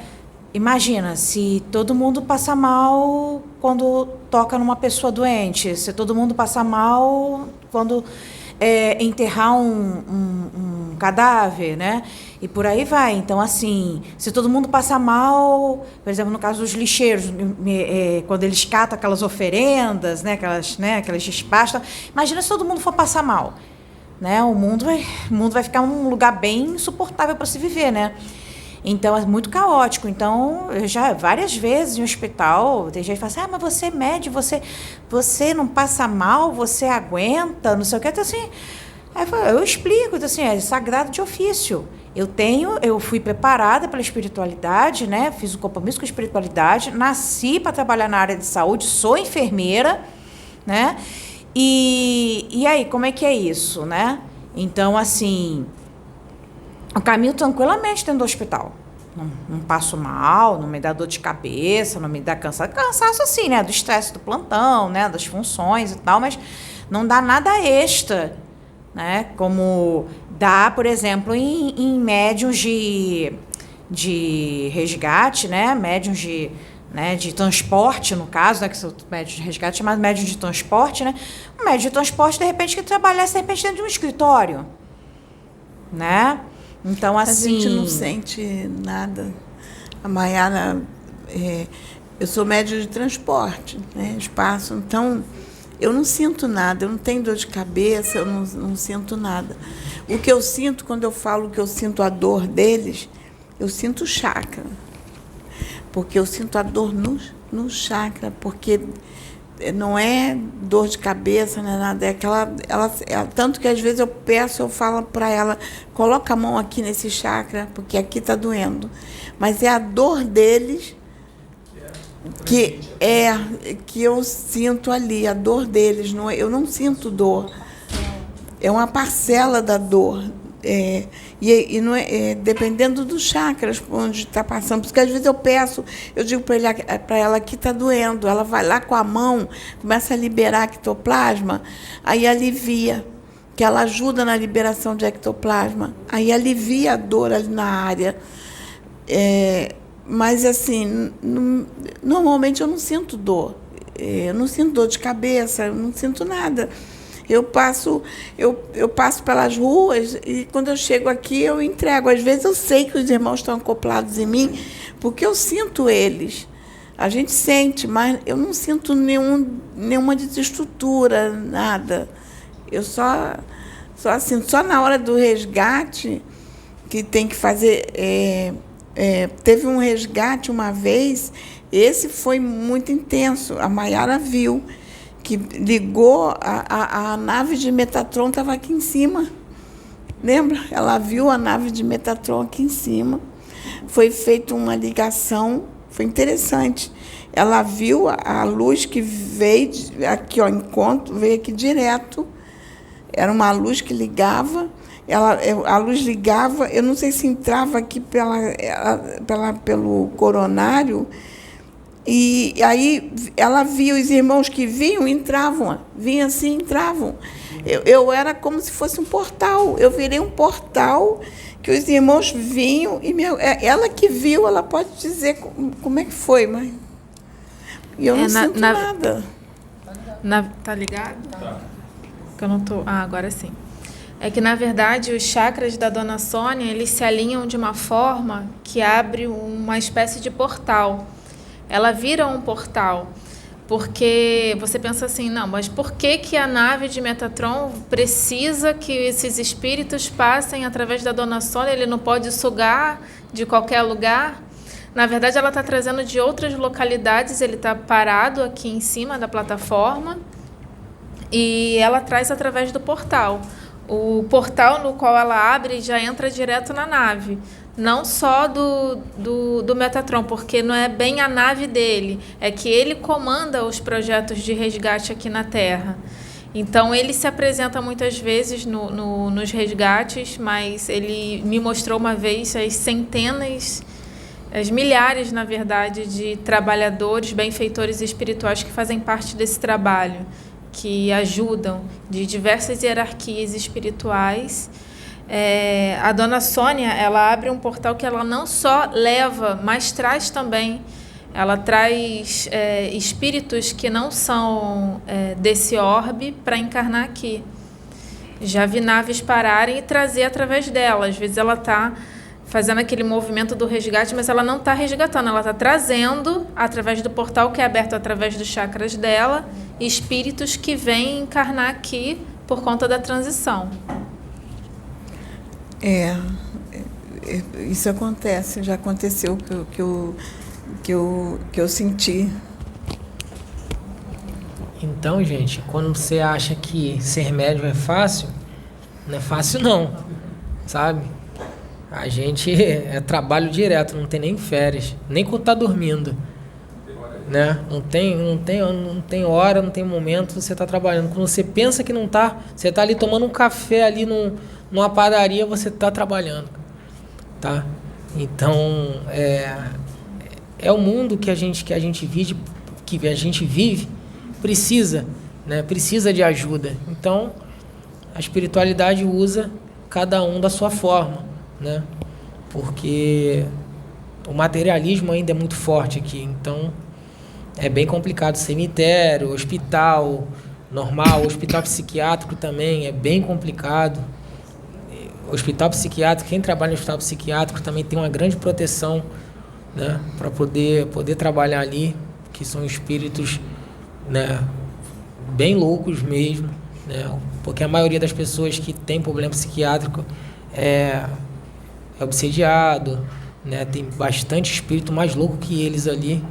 Imagina, se todo mundo passa mal quando toca numa pessoa doente, se todo mundo passa mal quando enterrar um cadáver, né? E por aí vai. Então, assim, se todo mundo passa mal, por exemplo, no caso dos lixeiros, quando eles catam aquelas oferendas, né? Aquelas despachas, imagina se todo mundo for passar mal, né? O mundo vai ficar um lugar bem insuportável para se viver, né? Então, é muito caótico. Então, eu já várias vezes em hospital, tem gente que fala assim, mas você é médico, você não passa mal, você aguenta, não sei o que. Então, assim, eu explico, então, assim, é sagrado de ofício. Eu fui preparada pela espiritualidade, né? Fiz um compromisso com a espiritualidade, nasci para trabalhar na área de saúde, sou enfermeira, né? E aí, como é que é isso, né? Então, assim... Eu caminho tranquilamente dentro do hospital. Não passo mal, não me dá dor de cabeça, não me dá cansaço. Cansaço assim, né? Do estresse do plantão, né? Das funções e tal, mas não dá nada extra, né? Como dá, por exemplo, em médiuns de resgate, né? Médiuns de transporte, no caso, né? Que são médiuns de resgate, chamados médiuns de transporte, né? Um médium de transporte, de repente, que trabalhasse, de repente, dentro de um escritório, né? Então, assim... A gente não sente nada. A Maiara... eu sou médium de transporte, né? Espaço. Então, eu não sinto nada. Eu não tenho dor de cabeça, eu não sinto nada. O que eu sinto, quando eu falo que eu sinto a dor deles, eu sinto o chakra. Porque eu sinto a dor no chakra. Porque não é dor de cabeça, não é nada. É aquela, tanto que às vezes eu falo para ela, coloca a mão aqui nesse chakra, porque aqui está doendo. Mas é a dor deles que eu sinto ali, a dor deles. Não, eu não sinto dor. É uma parcela da dor. E não dependendo dos chakras onde está passando, porque às vezes eu digo para ela que está doendo, ela vai lá com a mão, começa a liberar ectoplasma, aí alivia, que ela ajuda na liberação de ectoplasma, aí alivia a dor ali na área. Mas assim, normalmente eu não sinto dor, eu não sinto dor de cabeça, eu não sinto nada. Eu passo pelas ruas e, quando eu chego aqui, eu entrego. Às vezes, eu sei que os irmãos estão acoplados em mim, porque eu sinto eles. A gente sente, mas eu não sinto nenhuma desestrutura, nada. Eu só sinto. Só na hora do resgate, que tem que fazer... teve um resgate uma vez, esse foi muito intenso. A Maiara viu, que ligou, a nave de Metatron estava aqui em cima. Lembra? Ela viu a nave de Metatron aqui em cima. Foi feita uma ligação, foi interessante. Ela viu a luz que veio aqui, veio aqui direto. Era uma luz que ligava. A luz ligava, eu não sei se entrava aqui pelo coronário. E aí ela via os irmãos que vinham, entravam assim, entravam. Eu era como se fosse um portal. Eu virei um portal que os irmãos vinham e ela que viu, ela pode dizer como é que foi, mas eu não sinto nada. Tá ligado? Tá. Que eu não tô. Agora sim. É que, na verdade, os chakras da Dona Sônia, eles se alinham de uma forma que abre uma espécie de portal. Ela vira um portal, porque você pensa assim, não, mas por que a nave de Metatron precisa que esses espíritos passem através da Dona Sônia? Ele não pode sugar de qualquer lugar? Na verdade, ela está trazendo de outras localidades, ele está parado aqui em cima da plataforma e ela traz através do portal. O portal no qual ela abre já entra direto na nave. Não só do Metatron, porque não é bem a nave dele, é que ele comanda os projetos de resgate aqui na Terra. Então, ele se apresenta muitas vezes nos resgates, mas ele me mostrou uma vez as centenas as milhares, na verdade, de trabalhadores, benfeitores espirituais que fazem parte desse trabalho, que ajudam de diversas hierarquias espirituais. A dona Sônia, ela abre um portal que ela não só leva, mas traz também. Ela traz espíritos que não são desse orbe para encarnar aqui. Já vi naves pararem e trazer através dela. Às vezes ela está fazendo aquele movimento do resgate, mas ela não está resgatando, ela está trazendo, através do portal que é aberto através dos chakras dela, espíritos que vêm encarnar aqui por conta da transição. Isso acontece, já aconteceu que eu senti. Então, gente, quando você acha que ser médium é fácil, não é fácil não, sabe? A gente é trabalho direto, não tem nem férias, nem quando tá dormindo, né? Não tem hora, não tem momento, você tá trabalhando. Quando você pensa que não tá, você tá ali tomando um café ali numa padaria, você tá trabalhando, tá? Então, é o mundo que a gente vive, precisa, né? Precisa de ajuda. Então, a espiritualidade usa cada um da sua forma, né? Porque o materialismo ainda é muito forte aqui, então é bem complicado. Cemitério, hospital normal, hospital psiquiátrico também é bem complicado. Hospital psiquiátrico, quem trabalha no hospital psiquiátrico também tem uma grande proteção, né? Para poder trabalhar ali, que são espíritos, né? Bem loucos mesmo, né? Porque a maioria das pessoas que tem problema psiquiátrico é obsediado, né? Tem bastante espírito mais louco que eles ali,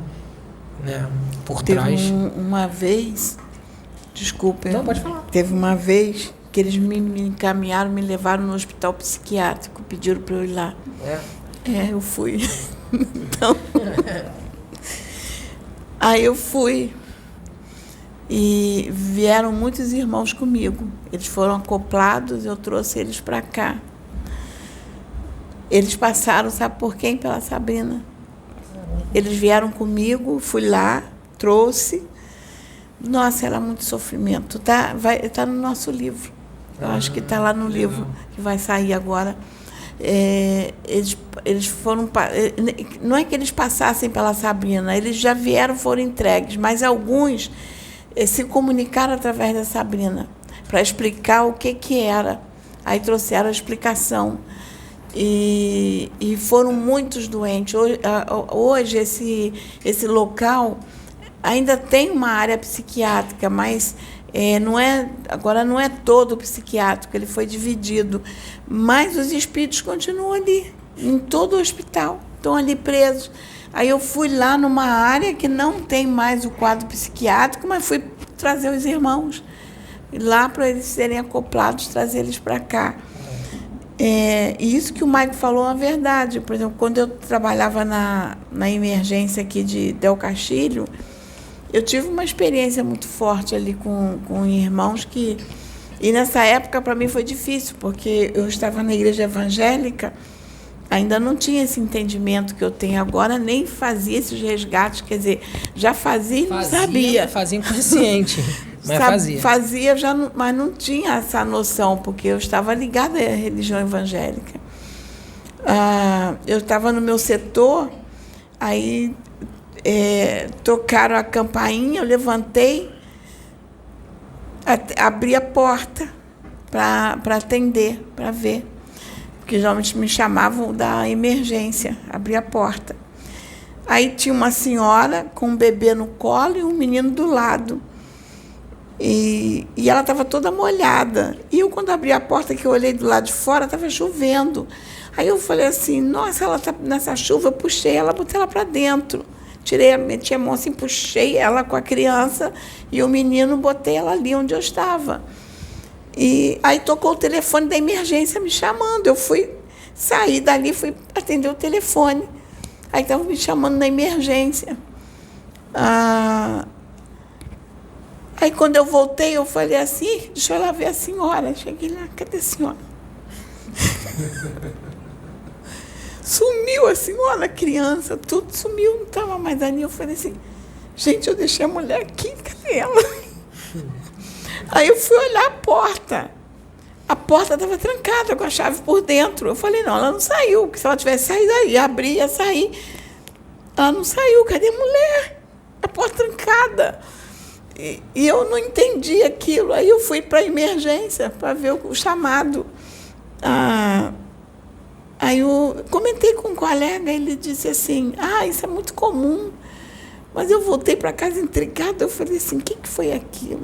né? Por trás. Uma vez, desculpa. Não, pode falar. Teve uma vez que eles me encaminharam, me levaram no hospital psiquiátrico, pediram para eu ir lá. Eu fui. Então, aí eu fui. E vieram muitos irmãos comigo. Eles foram acoplados, eu trouxe eles para cá. Eles passaram, sabe por quem? Pela Sabrina. Eles vieram comigo, fui lá, trouxe. Nossa, era muito sofrimento. Tá no nosso livro. Eu acho que está lá no livro, que vai sair agora. Eles foram... Não é que eles passassem pela Sabrina, eles já vieram, foram entregues, mas alguns se comunicaram através da Sabrina para explicar o que era. Aí trouxeram a explicação. E foram muitos doentes. Hoje esse local ainda tem uma área psiquiátrica, mas agora não é todo psiquiátrico, ele foi dividido. Mas os espíritos continuam ali, em todo o hospital, estão ali presos. Aí eu fui lá numa área que não tem mais o quadro psiquiátrico, mas fui trazer os irmãos lá para eles serem acoplados, trazer eles para cá. E isso que o Maico falou é verdade. Por exemplo, quando eu trabalhava na emergência aqui de Del Castilho, eu tive uma experiência muito forte ali com irmãos que... E nessa época, para mim, foi difícil, porque eu estava na igreja evangélica, ainda não tinha esse entendimento que eu tenho agora, nem fazia esses resgates, quer dizer, já fazia e não sabia. Fazia inconsciente, mas fazia. Fazia, mas não tinha essa noção, porque eu estava ligada à religião evangélica. Eu estava no meu setor, aí tocaram a campainha, eu levantei, abri a porta para atender, para ver. Porque geralmente me chamavam da emergência, abri a porta. Aí tinha uma senhora com um bebê no colo e um menino do lado. E ela estava toda molhada. E eu, quando abri a porta, que eu olhei do lado de fora, estava chovendo. Aí eu falei assim, nossa, ela está nessa chuva, eu puxei ela, botei ela para dentro. Meti a mão assim, puxei ela com a criança e o menino, botei ela ali onde eu estava. E aí tocou o telefone da emergência me chamando. Eu saí dali, fui atender o telefone. Aí estavam me chamando na emergência. Aí quando eu voltei, eu falei assim, deixa eu lá ver a senhora. Cheguei lá, cadê a senhora? sumiu assim, olha a criança, tudo sumiu, não estava mais ali. Eu falei assim, gente, eu deixei a mulher aqui, cadê ela? Aí eu fui olhar a porta estava trancada com a chave por dentro. Eu falei, não, ela não saiu, porque se ela tivesse saído aí, abrir, ia sair. Ela não saiu, cadê a mulher? A porta trancada. E eu não entendi aquilo. Aí eu fui para a emergência para ver o chamado. Aí eu comentei com um colega, ele disse assim, isso é muito comum. Mas eu voltei para casa intrigada, eu falei assim, o que foi aquilo?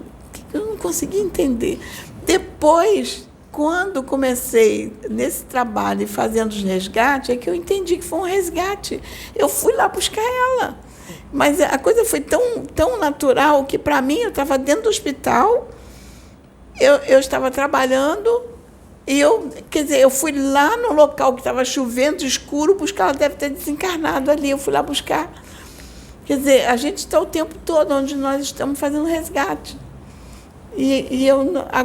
Eu não consegui entender. Depois, quando comecei nesse trabalho e fazendo os resgates, é que eu entendi que foi um resgate. Eu fui lá buscar ela. Mas a coisa foi tão natural que, para mim, eu estava dentro do hospital, eu estava trabalhando, e eu fui lá no local que estava chovendo, escuro, buscar, ela deve ter desencarnado ali. Eu fui lá buscar. Quer dizer, a gente está o tempo todo onde nós estamos fazendo resgate.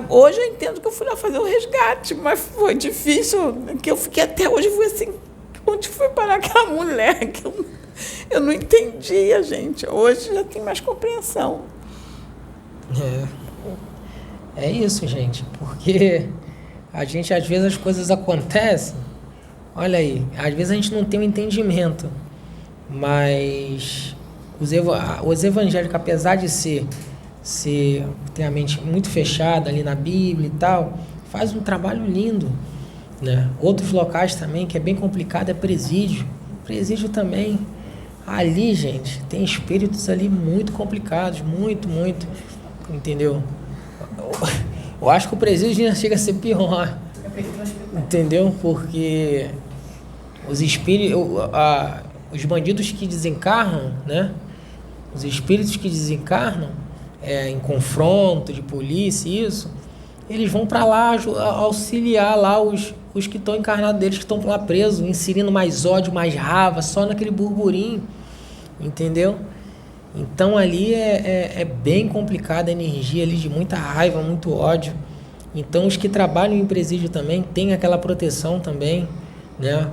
Hoje eu entendo que eu fui lá fazer o resgate, mas foi difícil, que eu fiquei até hoje, fui assim, onde foi parar aquela mulher? Que eu não entendia, gente. Hoje já tem mais compreensão. É isso, gente, porque a gente, às vezes, as coisas acontecem, olha aí, às vezes a gente não tem um entendimento, mas os evangélicos, apesar de ter a mente muito fechada ali na Bíblia e tal, faz um trabalho lindo, né? Outros locais também, que é bem complicado, é presídio. Presídio também. Ali, gente, tem espíritos ali muito complicados, muito, entendeu? Eu acho que o presídio ainda chega a ser pior, entendeu? Porque os espíritos, os bandidos que desencarnam, né? Os espíritos que desencarnam, em confronto de polícia, isso, eles vão para lá auxiliar lá os que estão encarnados deles, que estão lá presos, inserindo mais ódio, mais raiva, só naquele burburinho, entendeu? Então ali é bem complicada a energia ali de muita raiva, muito ódio. Então os que trabalham em presídio também têm aquela proteção também, né?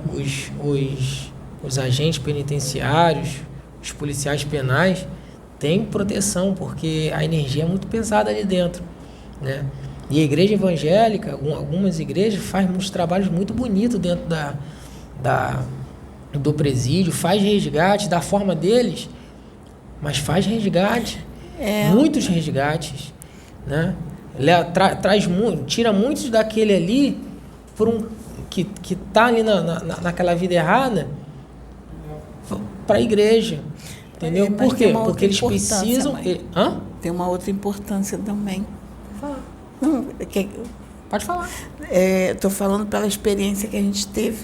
Os agentes penitenciários, os policiais penais, tem proteção, porque a energia é muito pesada ali dentro, né? E a igreja evangélica, algumas igrejas, fazem muitos trabalhos muito bonitos dentro do presídio, faz resgate da forma deles, mas faz resgate, muitos resgates, né? Tira muitos daquele ali que está ali naquela vida errada para a igreja. Entendeu? Por quê? Porque eles precisam... Tem uma outra importância também. Fala. Não, Pode falar. Estou falando pela experiência que a gente teve.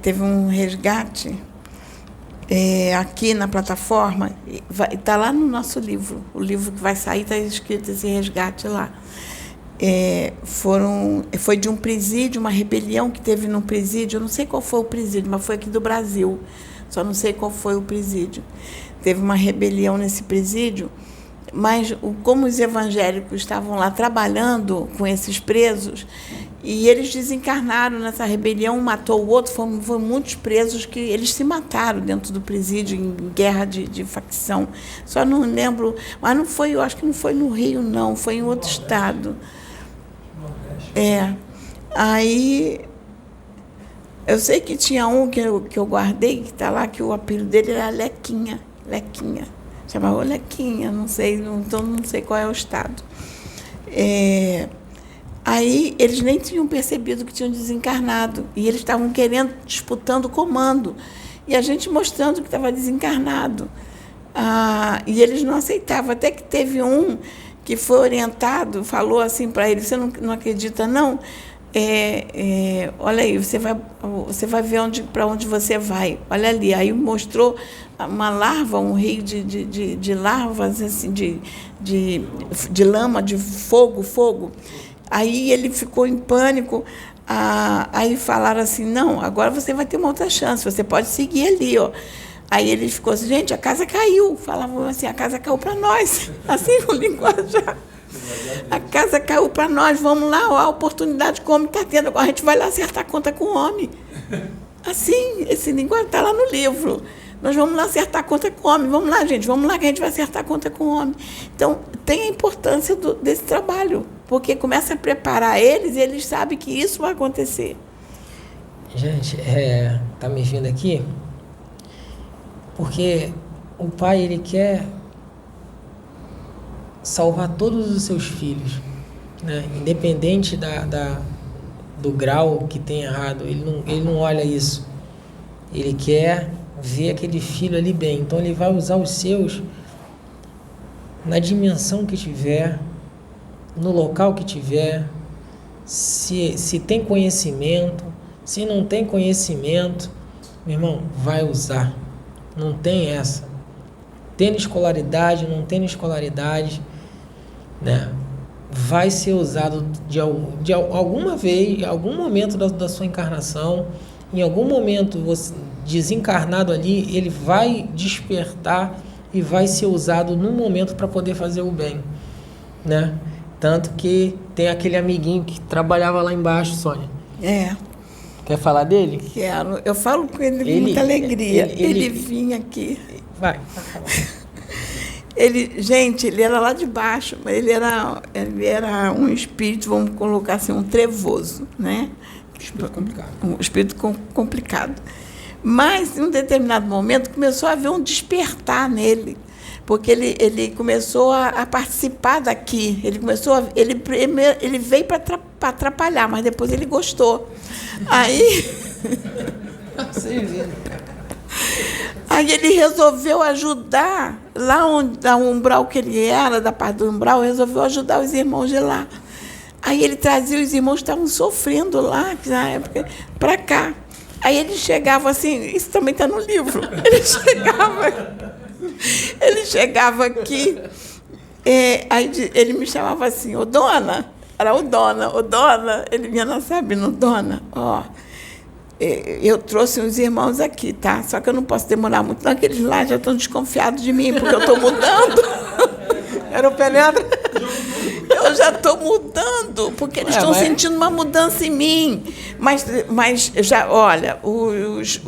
Teve um resgate aqui na plataforma, está lá no nosso livro. O livro que vai sair está escrito esse resgate lá. Foi de um presídio, uma rebelião que teve num presídio. Eu não sei qual foi o presídio, mas foi aqui do Brasil. Só não sei qual foi o presídio. Teve uma rebelião nesse presídio, mas como os evangélicos estavam lá trabalhando com esses presos, e eles desencarnaram nessa rebelião, um matou o outro, foram muitos presos que eles se mataram dentro do presídio, em guerra de facção. Só não lembro, mas não foi, eu acho que não foi no Rio, não, foi em outro estado. Aí... Eu sei que tinha um que eu guardei, que está lá, que o apelido dele era Lequinha. Chamava Lequinha, não sei qual é o estado. Aí eles nem tinham percebido que tinham desencarnado. E eles estavam disputando o comando. E a gente mostrando que estava desencarnado. E eles não aceitavam. Até que teve um que foi orientado, falou assim para ele, você não acredita, não? Olha aí, você vai ver para onde você vai. Olha ali. Aí mostrou uma larva, um rio de larvas, assim, de lama, de fogo. Aí ele ficou em pânico. Aí falaram assim, não, agora você vai ter uma outra chance, você pode seguir ali, ó. Aí ele ficou assim, gente, a casa caiu. Falavam assim, a casa caiu para nós. Assim, o linguajar. A casa caiu para nós, vamos lá, ó, a oportunidade que o homem está tendo, agora a gente vai lá acertar a conta com o homem. Assim, esse linguagem está lá no livro. Nós vamos lá acertar a conta com o homem. Vamos lá, gente, vamos lá que a gente vai acertar a conta com o homem. Então, tem a importância desse trabalho, porque começa a preparar eles e eles sabem que isso vai acontecer. Gente, tá me vindo aqui, porque o pai, ele quer salvar todos os seus filhos, né? Independente do grau que tem errado, ele não olha isso. Ele quer ver aquele filho ali bem. Então ele vai usar os seus na dimensão que tiver, no local que tiver, se tem conhecimento, se não tem conhecimento, meu irmão, vai usar. Não tem essa. Tendo escolaridade, não tendo escolaridade, né? Vai ser usado de alguma vez, em algum momento da sua encarnação, em algum momento você desencarnado ali, ele vai despertar e vai ser usado no momento para poder fazer o bem, né? Tanto que tem aquele amiguinho que trabalhava lá embaixo, Sônia. Quer falar dele? Quero. Eu falo com ele com muita alegria. Ele vinha aqui. Vai. Gente, ele era lá de baixo, mas ele era um espírito, vamos colocar assim, um trevoso, né? Espírito complicado. Um espírito complicado. Mas, em um determinado momento, começou a haver um despertar nele, porque ele começou a participar daqui. Ele veio para atrapalhar, mas depois ele gostou. Aí ele resolveu ajudar, lá onde, da umbral que ele era, da parte do umbral, resolveu ajudar os irmãos de lá. Aí ele trazia os irmãos que estavam sofrendo lá, na época, para cá. Aí ele chegava assim, isso também está no livro, ele chegava aqui, aí ele me chamava assim, ô dona, era ô dona, ele vinha na Sabina, dona, ó, eu trouxe uns irmãos aqui, tá? Só que eu não posso demorar muito, não, aqueles lá já estão desconfiados de mim, porque eu estou mudando. Era o Penetra. Eu já estou mudando, porque eles estão sentindo uma mudança em mim. Mas já, olha, os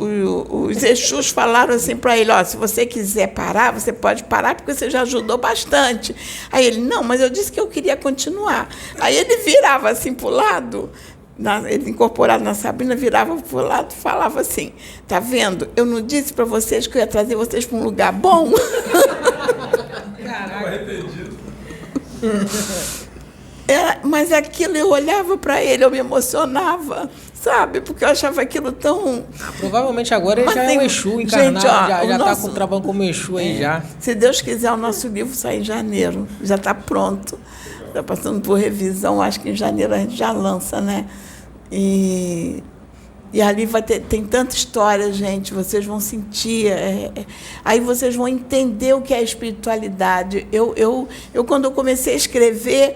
Exus falaram assim para ele, ó, se você quiser parar, você pode parar, porque você já ajudou bastante. Aí ele, não, mas eu disse que eu queria continuar. Aí ele virava assim para o lado, ele incorporado na Sabina, virava para o lado e falava assim, tá vendo? Eu não disse para vocês que eu ia trazer vocês para um lugar bom? Caraca. Arrependido. Mas aquilo, eu olhava para ele, eu me emocionava, sabe? Porque eu achava aquilo tão... Provavelmente agora ele já é um Exu encarnado, gente, ó, já está trabalhando como Exu aí já. Se Deus quiser, o nosso livro sai em janeiro, já está pronto. Está passando por revisão, acho que em janeiro a gente já lança, né? E ali tem tanta história, gente, vocês vão sentir, aí vocês vão entender o que é espiritualidade. Eu quando eu comecei a escrever,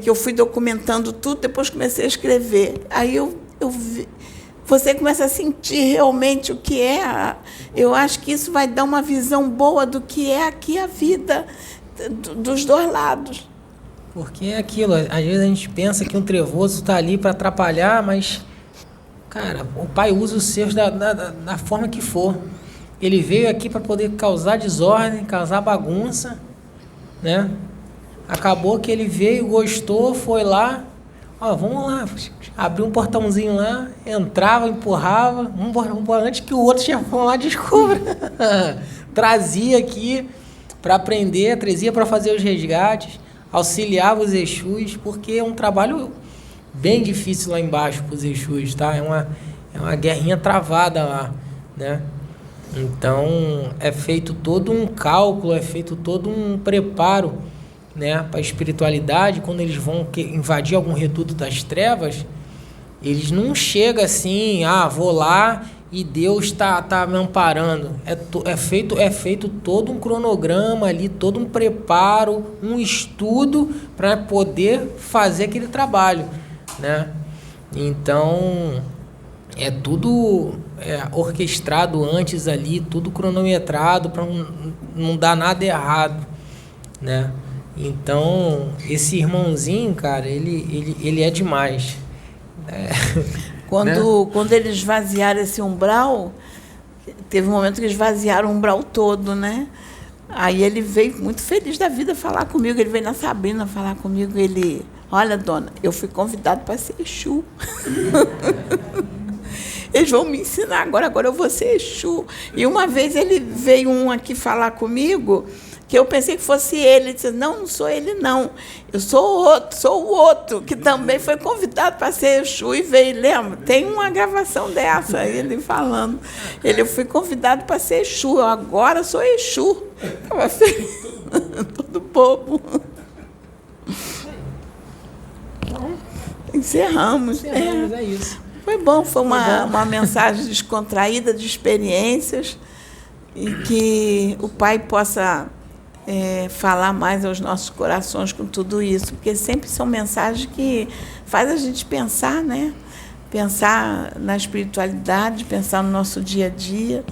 que eu fui documentando tudo, depois comecei a escrever, aí você começa a sentir realmente o que é. Eu acho que isso vai dar uma visão boa do que é aqui a vida, dos dois lados. Porque é aquilo, às vezes a gente pensa que um trevoso está ali para atrapalhar, mas... Cara, o pai usa os seus da forma que for. Ele veio aqui para poder causar desordem, causar bagunça, né? Acabou que ele veio, gostou, foi lá. Ó, vamos lá. Abriu um portãozinho lá, entrava, empurrava. Antes que o outro chefão lá descubra. Trazia aqui para aprender, trazia para fazer os resgates, auxiliava os Exus, porque é um trabalho... bem difícil lá embaixo para os Exus, tá? É uma guerrinha travada lá, né? Então, é feito todo um cálculo, é feito todo um preparo, né, para a espiritualidade. Quando eles vão invadir algum reduto das trevas, eles não chegam assim, vou lá e Deus tá me amparando. É feito todo um cronograma ali, todo um preparo, um estudo para poder fazer aquele trabalho, né? Então é tudo orquestrado antes ali, tudo cronometrado para não dar nada errado, né? Então esse irmãozinho, cara, ele é demais. Quando eles esvaziaram esse umbral, teve um momento que esvaziaram o umbral todo, né? Aí ele veio muito feliz da vida falar comigo, ele veio na Sabrina falar comigo, ele... Olha, dona, eu fui convidado para ser Exu. Eles vão me ensinar agora eu vou ser Exu. E uma vez ele veio um aqui falar comigo, que eu pensei que fosse ele. Ele disse, não sou ele, não. Eu sou o outro, que também foi convidado para ser Exu e veio. Lembra? Tem uma gravação dessa, ele falando. Eu fui convidado para ser Exu, eu agora sou Exu. Todo bobo. Encerramos. É isso. Foi bom, foi uma mensagem descontraída de experiências e que o Pai possa falar mais aos nossos corações com tudo isso, porque sempre são mensagens que faz a gente pensar, né? Pensar na espiritualidade, pensar no nosso dia a dia.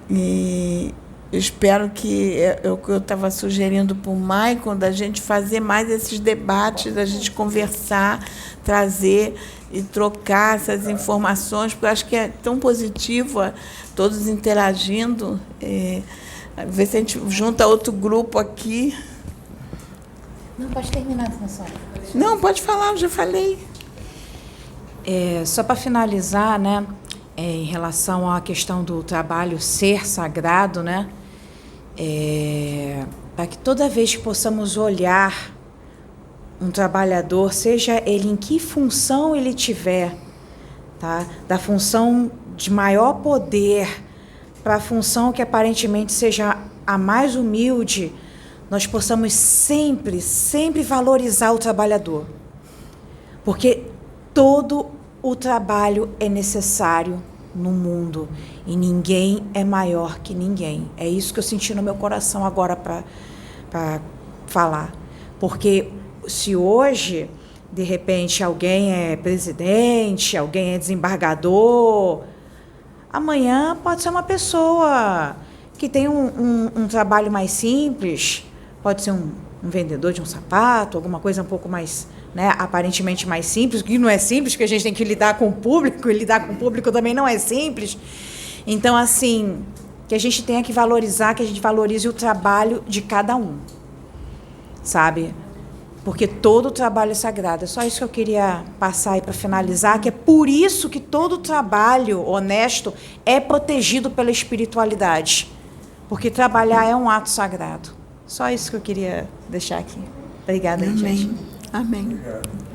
E eu espero que eu estava sugerindo para o Maicon, da gente fazer mais esses debates, da gente conversar, trazer e trocar essas informações, porque eu acho que é tão positivo, todos interagindo. Ver se a gente junta outro grupo aqui. Não, pode terminar, senhora. Não, pode falar, eu já falei. Só para finalizar, né, em relação à questão do trabalho ser sagrado, né, para que toda vez que possamos olhar um trabalhador, seja ele em que função ele tiver, tá, da função de maior poder para a função que aparentemente seja a mais humilde, nós possamos sempre, sempre valorizar o trabalhador. Porque todo o trabalho é necessário no mundo e ninguém é maior que ninguém. É isso que eu senti no meu coração agora para falar. Porque se hoje, de repente, alguém é presidente, alguém é desembargador, amanhã pode ser uma pessoa que tem um trabalho mais simples, pode ser um vendedor de um sapato, alguma coisa um pouco mais, né, aparentemente mais simples, que não é simples, porque a gente tem que lidar com o público, e lidar com o público também não é simples. Então, assim, que a gente tenha que valorizar, que a gente valorize o trabalho de cada um, sabe? Porque todo o trabalho é sagrado. É só isso que eu queria passar aí para finalizar, que é por isso que todo trabalho honesto é protegido pela espiritualidade. Porque trabalhar é um ato sagrado. Só isso que eu queria deixar aqui. Obrigada, Amém. gente. Amém. Obrigado.